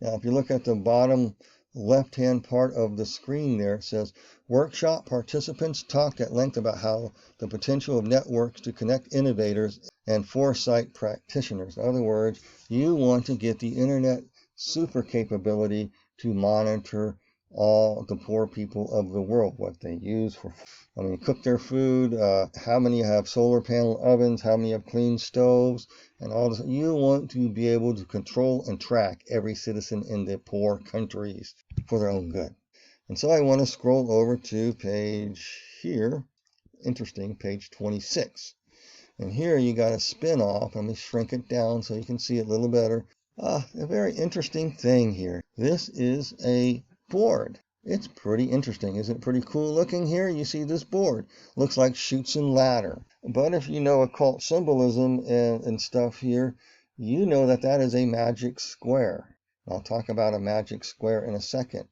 Now, if you look at the bottom left-hand part of the screen there, it says, workshop participants talked at length about how the potential of networks to connect innovators and foresight practitioners. In other words, you want to get the internet super capability to monitor all the poor people of the world, what they use for, cook their food, how many have solar panel ovens, how many have clean stoves, and all this. You want to be able to control and track every citizen in the poor countries for their own good. And so I want to scroll over to page here, interesting, page 26. And here you got a spin-off. Let me shrink it down so you can see it a little better. A very interesting thing here. This is a board. It's pretty interesting. Isn't it pretty cool looking here? You see this board. Looks like Chutes and Ladder. But if you know occult symbolism and stuff here, you know that that is a magic square. I'll talk about a magic square in a second.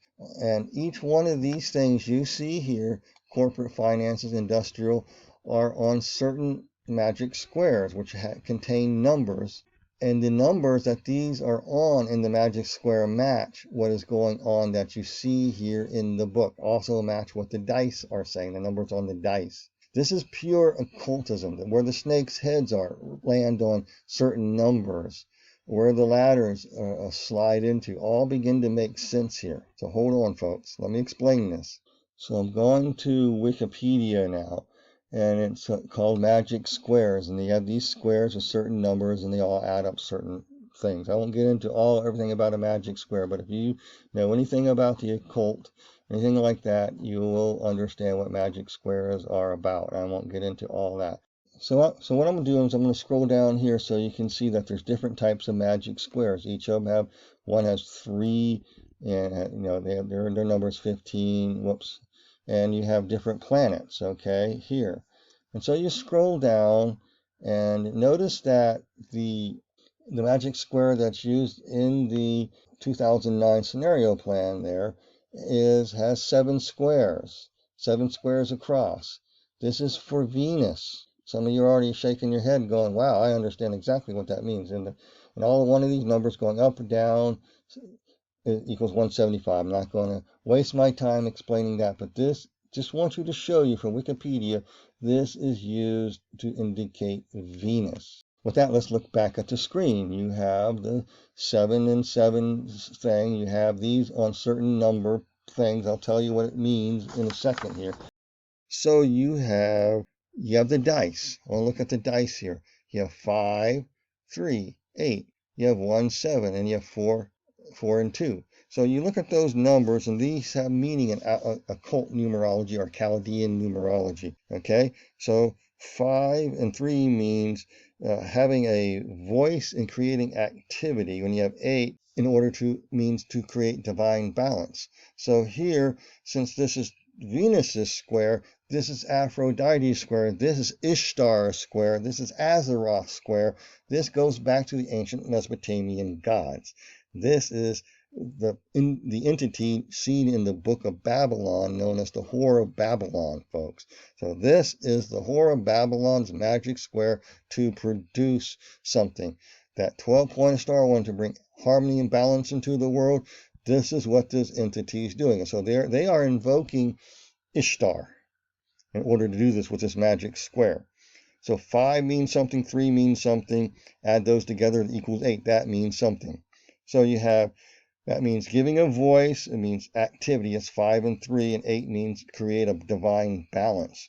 And each one of these things you see here, corporate finances, industrial, are on certain magic squares, which contain numbers. And the numbers that these are on in the magic square match what is going on that you see here in the book. Also match what the dice are saying, the numbers on the dice. This is pure occultism, where the snake's heads are land on certain numbers, where the ladders slide into, all begin to make sense here. So hold on, folks. Let me explain this. So I'm going to Wikipedia now. And it's called magic squares, and they have these squares with certain numbers, and they all add up certain things. I won't get into everything about a magic square, but if you know anything about the occult, anything like that, you will understand what magic squares are about. I won't get into all that. So what I'm going to do is I'm going to scroll down here so you can see that there's different types of magic squares. Each of them one has 3, and their number is 15. Whoops. And you have different planets, okay, here. And so you scroll down and notice that the magic square that's used in the 2009 scenario plan there has 7 squares across. This is for Venus. Some of you are already shaking your head going, wow, I understand exactly what that means. And all one of these numbers going up or down, it equals 175. I'm not going to waste my time explaining that, but this just want you to show you from Wikipedia, this is used to indicate Venus. With that, let's look back at the screen. You have the 7 and 7 thing. You have these on certain number things. I'll tell you what it means in a second here. So you have the dice. I want to look at the dice here. You have 5, 3, 8. You have 1, 7, and you have 4, and 2. So you look at those numbers, and these have meaning in occult numerology or Chaldean numerology. Okay, so 5 and 3 means having a voice in creating activity. When you have 8, means to create divine balance. So here, since this is Venus's square, this is Aphrodite's square, this is Ishtar's square, this is Azeroth's square. This goes back to the ancient Mesopotamian gods. This is the entity seen in the book of Babylon, known as the Whore of Babylon, folks. So this is the Whore of Babylon's magic square to produce something. That 12-pointed star wanted to bring harmony and balance into the world. This is what this entity is doing. And so they are invoking Ishtar in order to do this with this magic square. So 5 means something, 3 means something. Add those together, it equals 8. That means something. So that means giving a voice. It means activity. It's 5 and 3, and 8 means create a divine balance.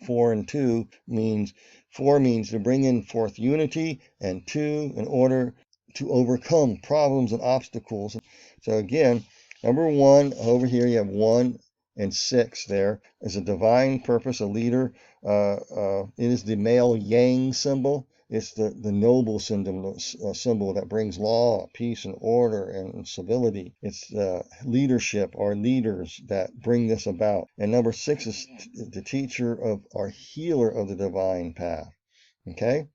4 and 2 means 4 means to bring in forth unity, and 2 in order to overcome problems and obstacles. So again, number 1 over here, you have 1 and 6 there is a divine purpose, a leader. It is the male yang symbol. It's the noble symbol that brings law, peace, and order and civility. It's the leadership, our leaders that bring this about. And number 6 is the teacher of our healer of the divine path. Okay?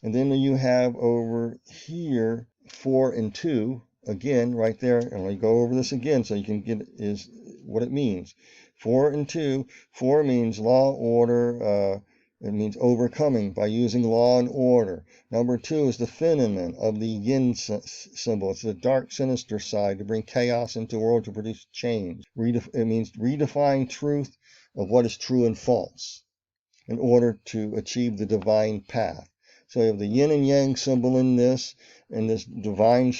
And then you have over here 4 and 2, again, right there. And we go over this again so you can get is what it means. 4 and 2, 4 means law, order, it means overcoming by using law and order. Number 2 is the feminine of the yin symbol. It's the dark, sinister side to bring chaos into the world to produce change. It means redefine truth of what is true and false in order to achieve the divine path. So you have the yin and yang symbol in this divine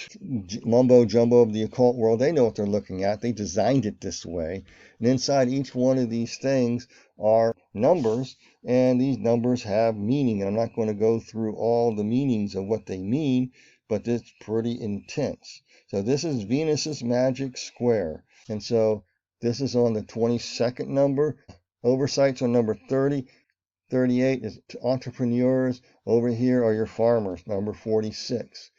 mumbo jumbo of the occult world. They know what they're looking at. They designed it this way. And inside each one of these things are numbers, and these numbers have meaning. And I'm not going to go through all the meanings of what they mean, but it's pretty intense. So this is Venus's magic square. And so this is on the 22nd number. Oversight's on number 30. 38 is entrepreneurs. Over here are your farmers, number 46.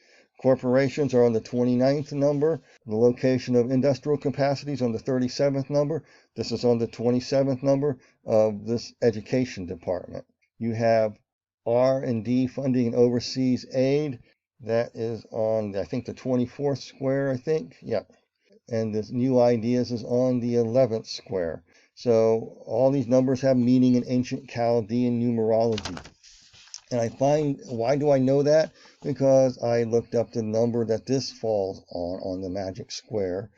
Corporations are on the 29th number. The location of industrial capacities on the 37th number. This is on the 27th number of this education department. You have R&D funding and overseas aid. That is on, I think, the 24th square, I think. Yeah. And this new ideas is on the 11th square. So all these numbers have meaning in ancient Chaldean numerology. And I find, why do I know that? Because I looked up the number that this falls on the magic square.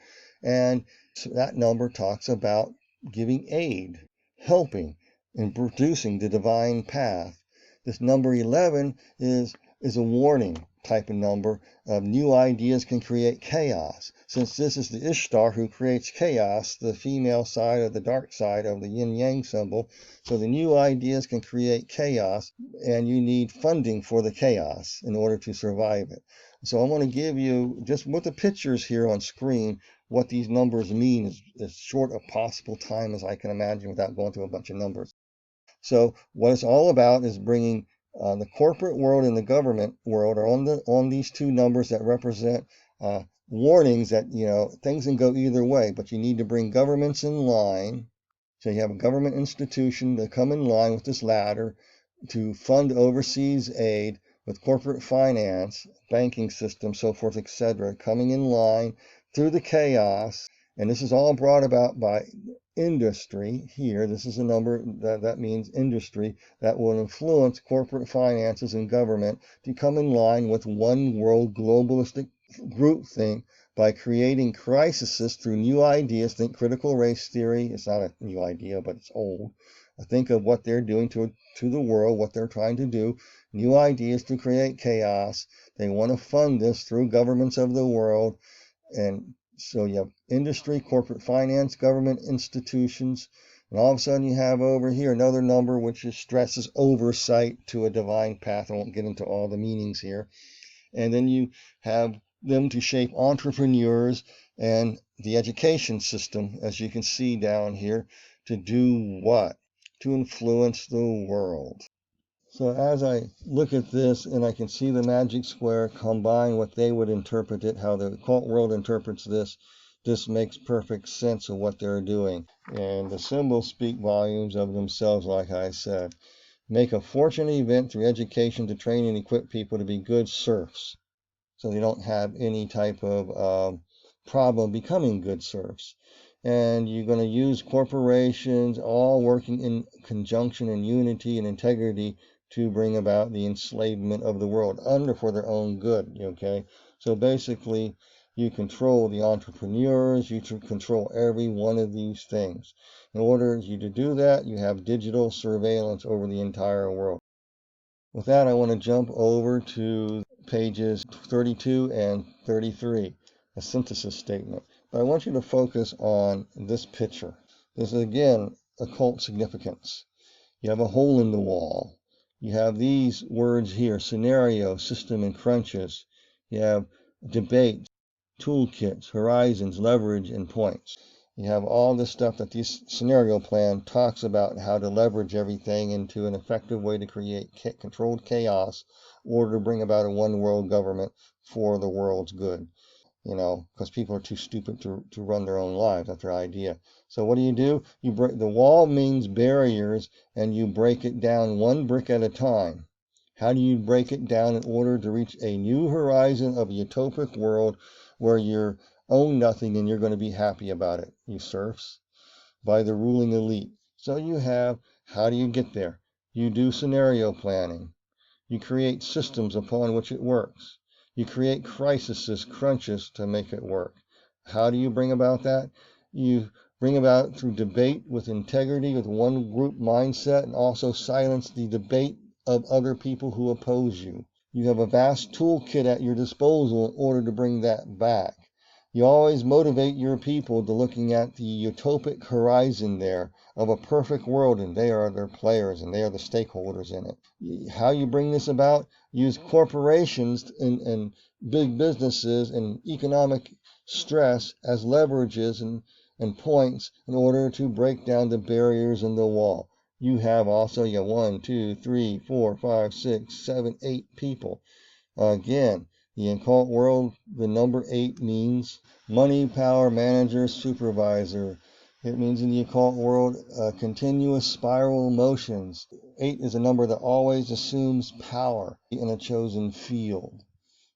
And so that number talks about giving aid, helping, and producing the divine path. This number 11 is a warning type of number. New ideas can create chaos. Since this is the Ishtar who creates chaos, the female side of the dark side of the yin-yang symbol, so the new ideas can create chaos, and you need funding for the chaos in order to survive it. So I want to give you, just with the pictures here on screen, what these numbers mean as short a possible time as I can imagine without going through a bunch of numbers. So what it's all about is bringing the corporate world and the government world are on these two numbers that represent warnings that, things can go either way, but you need to bring governments in line. So you have a government institution to come in line with this ladder to fund overseas aid with corporate finance, banking system, so forth, etc., coming in line through the chaos. And this is all brought about by industry here. This is a number that means industry that will influence corporate finances and government to come in line with one world globalistic groupthink by creating crises through new ideas. Think critical race theory. It's not a new idea, but it's old. Think of what they're doing to the world, what they're trying to do. New ideas to create chaos. They want to fund this through governments of the world. And so you have industry, corporate finance, government institutions, and all of a sudden you have over here another number which stresses oversight to a divine path. I won't get into all the meanings here. And then you have them to shape entrepreneurs and the education system, as you can see down here, to do what? To influence the world. So as I look at this and I can see the magic square combine what they would interpret it, how the occult world interprets this, this makes perfect sense of what they're doing. And the symbols speak volumes of themselves, like I said. Make a fortunate event through education to train and equip people to be good serfs, so they don't have any type of problem becoming good serfs. And you're going to use corporations all working in conjunction and unity and integrity to bring about the enslavement of the world for their own good. Okay, so basically you control the entrepreneurs, you control every one of these things. In order for you to do that, you have digital surveillance over the entire world. With that, I want to jump over to pages 32 and 33, a synthesis statement. But I want you to focus on this picture. This is, again, occult significance. You have a hole in the wall. You have these words here: scenario, system, and crunches. You have debate, toolkits, horizons, leverage, and points. You have all this stuff that this scenario plan talks about, how to leverage everything into an effective way to create controlled chaos in order to bring about a one world government for the world's good. Because people are too stupid to run their own lives. That's their idea. So what do? You break the wall means barriers, and you break it down one brick at a time. How do you break it down in order to reach a new horizon of a utopic world where you own nothing and you're going to be happy about it, you serfs? By the ruling elite. So how do you get there? You do scenario planning. You create systems upon which it works. You create crises, crunches to make it work. How do you bring about that? You bring about through debate with integrity, with one group mindset, and also silence the debate of other people who oppose you. You have a vast toolkit at your disposal in order to bring that back. You always motivate your people to looking at the utopic horizon there of a perfect world, and they are their players and they are the stakeholders in it. How you bring this about? Use corporations and big businesses and economic stress as leverages and points in order to break down the barriers in the wall. You have also 1, 2, 3, 4, 5, 6, 7, 8 people. Again, the occult world, the number 8 means money, power, manager, supervisor. It means in the occult world, continuous spiral motions. 8 is a number that always assumes power in a chosen field.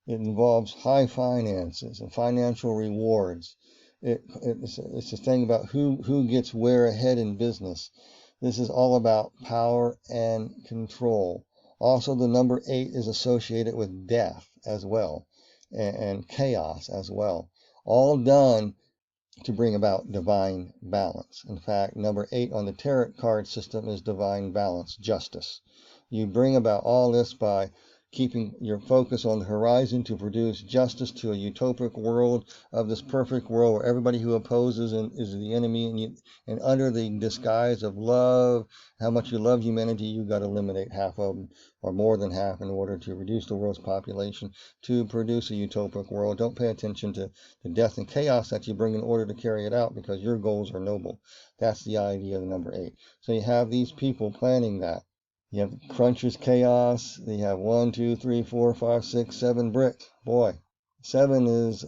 It involves high finances and financial rewards. It's a thing about who gets where ahead in business. This is all about power and control. Also, the number 8 is associated with death as well, and chaos as well. All done to bring about divine balance. In fact, number 8 on the tarot card system is divine balance, justice. You bring about all this by keeping your focus on the horizon to produce justice to a utopic world of this perfect world where everybody who opposes is the enemy, and under the disguise of love, how much you love humanity, you got to eliminate half of them or more than half in order to reduce the world's population to produce a utopic world. Don't pay attention to the death and chaos that you bring in order to carry it out, because your goals are noble. That's the idea of the number 8. So you have these people planning that. You have crunches, chaos. You have 1, 2, 3, 4, 5, 6, 7 bricks. Boy, 7 is,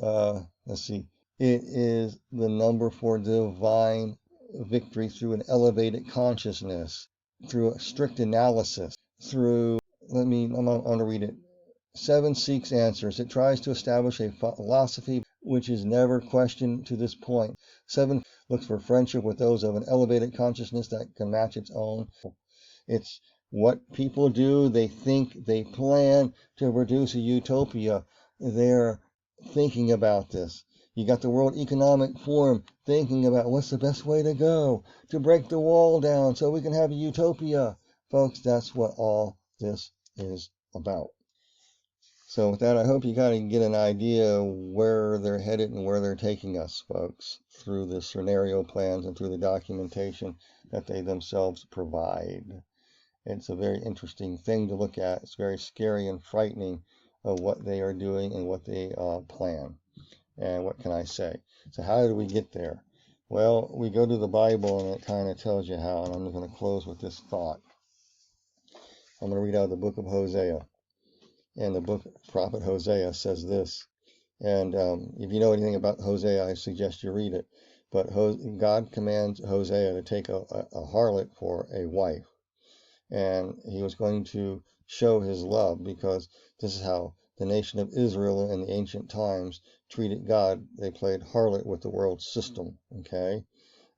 let's see, it is the number for divine victory through an elevated consciousness, through a strict analysis, through, I'm going to read it. 7 seeks answers. It tries to establish a philosophy which is never questioned to this point. 7 looks for friendship with those of an elevated consciousness that can match its own. It's what people do. They think, they plan to produce a utopia. They're thinking about this. You got the World Economic Forum thinking about what's the best way to go to break the wall down so we can have a utopia. Folks, that's what all this is about. So with that, I hope you kind of get an idea where they're headed and where they're taking us, folks, through the scenario plans and through the documentation that they themselves provide. It's a very interesting thing to look at. It's very scary and frightening of what they are doing and what they plan. And what can I say? So how do we get there? Well, we go to the Bible and it kind of tells you how. And I'm going to close with this thought. I'm going to read out of the book of Hosea. And the book prophet Hosea says this. And if you know anything about Hosea, I suggest you read it. But God commands Hosea to take a harlot for a wife. And he was going to show his love, because this is how the nation of Israel in the ancient times treated God. They played harlot with the world system, okay?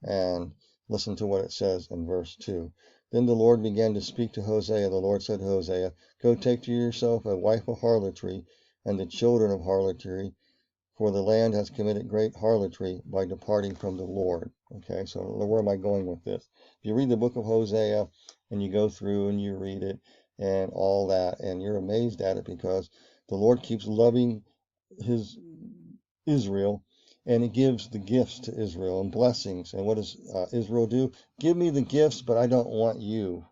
And listen to what it says in verse 2. Then the Lord began to speak to Hosea. The Lord said to Hosea, go take to yourself a wife of harlotry and the children of harlotry, for the land has committed great harlotry by departing from the Lord. Okay, so where am I going with this? If you read the book of Hosea and you go through and you read it and all that, and you're amazed at it, because the Lord keeps loving his Israel, and he gives the gifts to Israel and blessings. And what does Israel do? Give me the gifts, but I don't want you.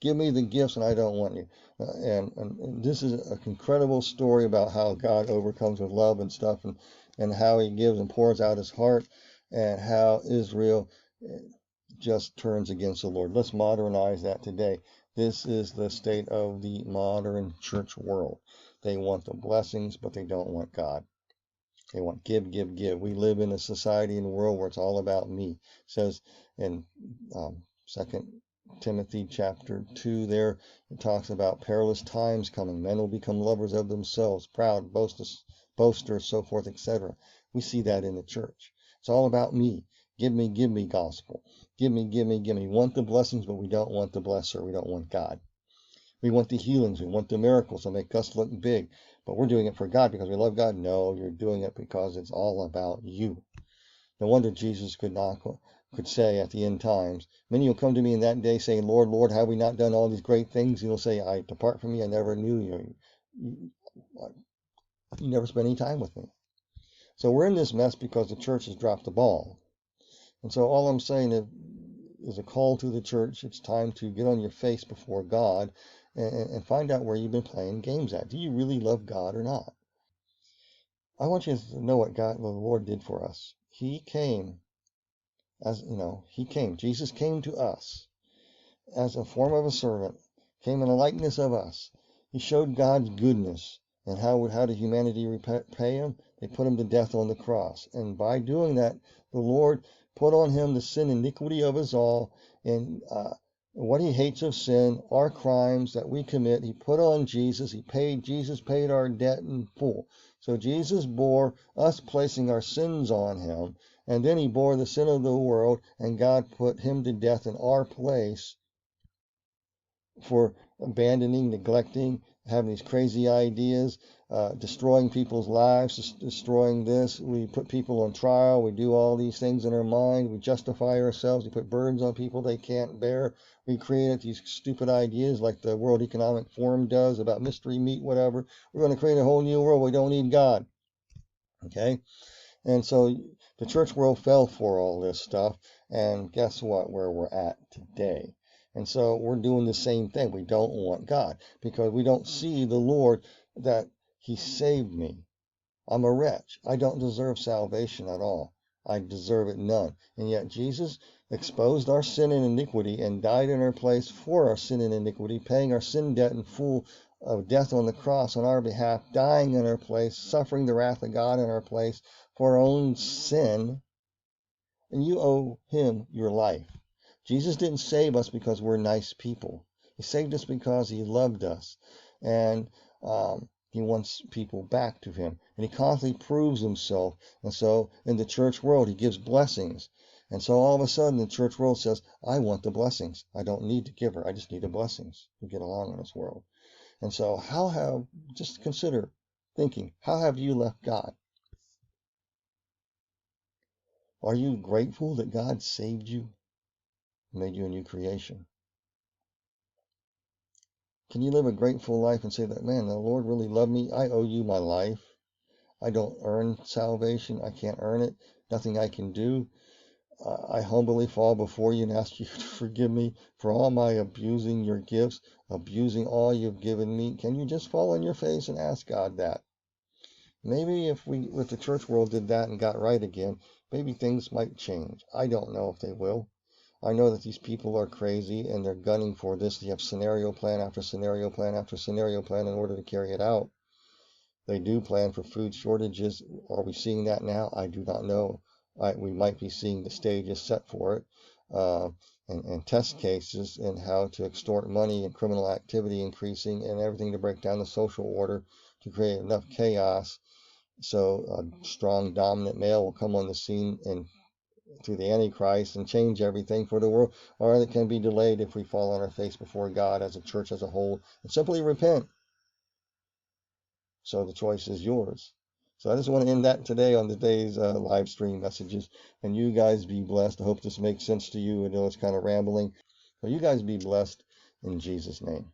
Give me the gifts and I don't want you. And this is an incredible story about how God overcomes with love and stuff, and how he gives and pours out his heart. and how Israel just turns against the Lord. Let's modernize that today. This is the state of the modern church world. They want the blessings, but they don't want God. They want give, give, give. We live in a society and world where it's all about me. It says in 2 Timothy chapter 2 there, it talks about perilous times coming. Men will become lovers of themselves, proud, boasters, so forth, etc. We see that in the church. It's all about me. Give me gospel. Give me, give me, give me. We want the blessings, but we don't want the blesser. We don't want God. We want the healings. We want the miracles to make us look big. But we're doing it for God because we love God. No, you're doing it because it's all about you. No wonder Jesus could say at the end times, many will come to me in that day saying, Lord, Lord, have we not done all these great things? And he'll say, I depart from me. I never knew you. You never spent any time with me. So we're in this mess because the church has dropped the ball. And so all I'm saying is a call to the church. It's time to get on your face before God and find out where you've been playing games at. Do you really love God or not? I want you to know what God, the Lord, did for us. He came Jesus came to us as a form of a servant, came in a likeness of us. He showed God's goodness. And how did humanity repay him? They put him to death on the cross. And by doing that, the Lord put on him the sin iniquity of us all, and what he hates of sin, our crimes that we commit, he put on Jesus. Jesus paid our debt in full. So Jesus bore us placing our sins on him, and then he bore the sin of the world, and God put him to death in our place for abandoning, neglecting, having these crazy ideas, destroying people's lives, destroying this. We put people on trial. We do all these things in our mind. We justify ourselves. We put burdens on people they can't bear. We created these stupid ideas like the World Economic Forum does about mystery meat, whatever. We're going to create a whole new world. We don't need God. Okay? And so the church world fell for all this stuff. And guess what? Where we're at today. And so we're doing the same thing. We don't want God because we don't see the Lord that he saved me. I'm a wretch. I don't deserve salvation at all. I deserve it none. And yet Jesus exposed our sin and iniquity and died in our place for our sin and iniquity, paying our sin debt in full of death on the cross on our behalf, dying in our place, suffering the wrath of God in our place for our own sin. And you owe him your life. Jesus didn't save us because we're nice people. He saved us because he loved us. And he wants people back to him. And he constantly proves himself. And so in the church world, he gives blessings. And so all of a sudden, the church world says, I want the blessings. I don't need the giver. I just need the blessings to get along in this world. And so just consider thinking, how have you left God? Are you grateful that God saved you? Made you a new creation? Can you live a grateful life and say that, man, the Lord really loved me? I owe you my life. I don't earn salvation. I can't earn it. Nothing I can do. I humbly fall before you and ask you to forgive me for all my abusing your gifts, abusing all you've given me. Can you just fall on your face and ask God that? Maybe if the church world did that and got right again, maybe things might change. I don't know if they will. I know that these people are crazy and they're gunning for this. They have scenario plan after scenario plan after scenario plan in order to carry it out. They do plan for food shortages. Are we seeing that now? I do not know. We might be seeing the stages set for it and test cases and how to extort money and criminal activity increasing and everything to break down the social order to create enough chaos so a strong dominant male will come on the scene and through the Antichrist and change everything for the world, or it can be delayed if we fall on our face before God as a church as a whole and simply repent. So the choice is yours. So I just want to end that today on today's live stream messages. And you guys be blessed. I hope this makes sense to you. I know it's kind of rambling. But you guys be blessed in Jesus' name.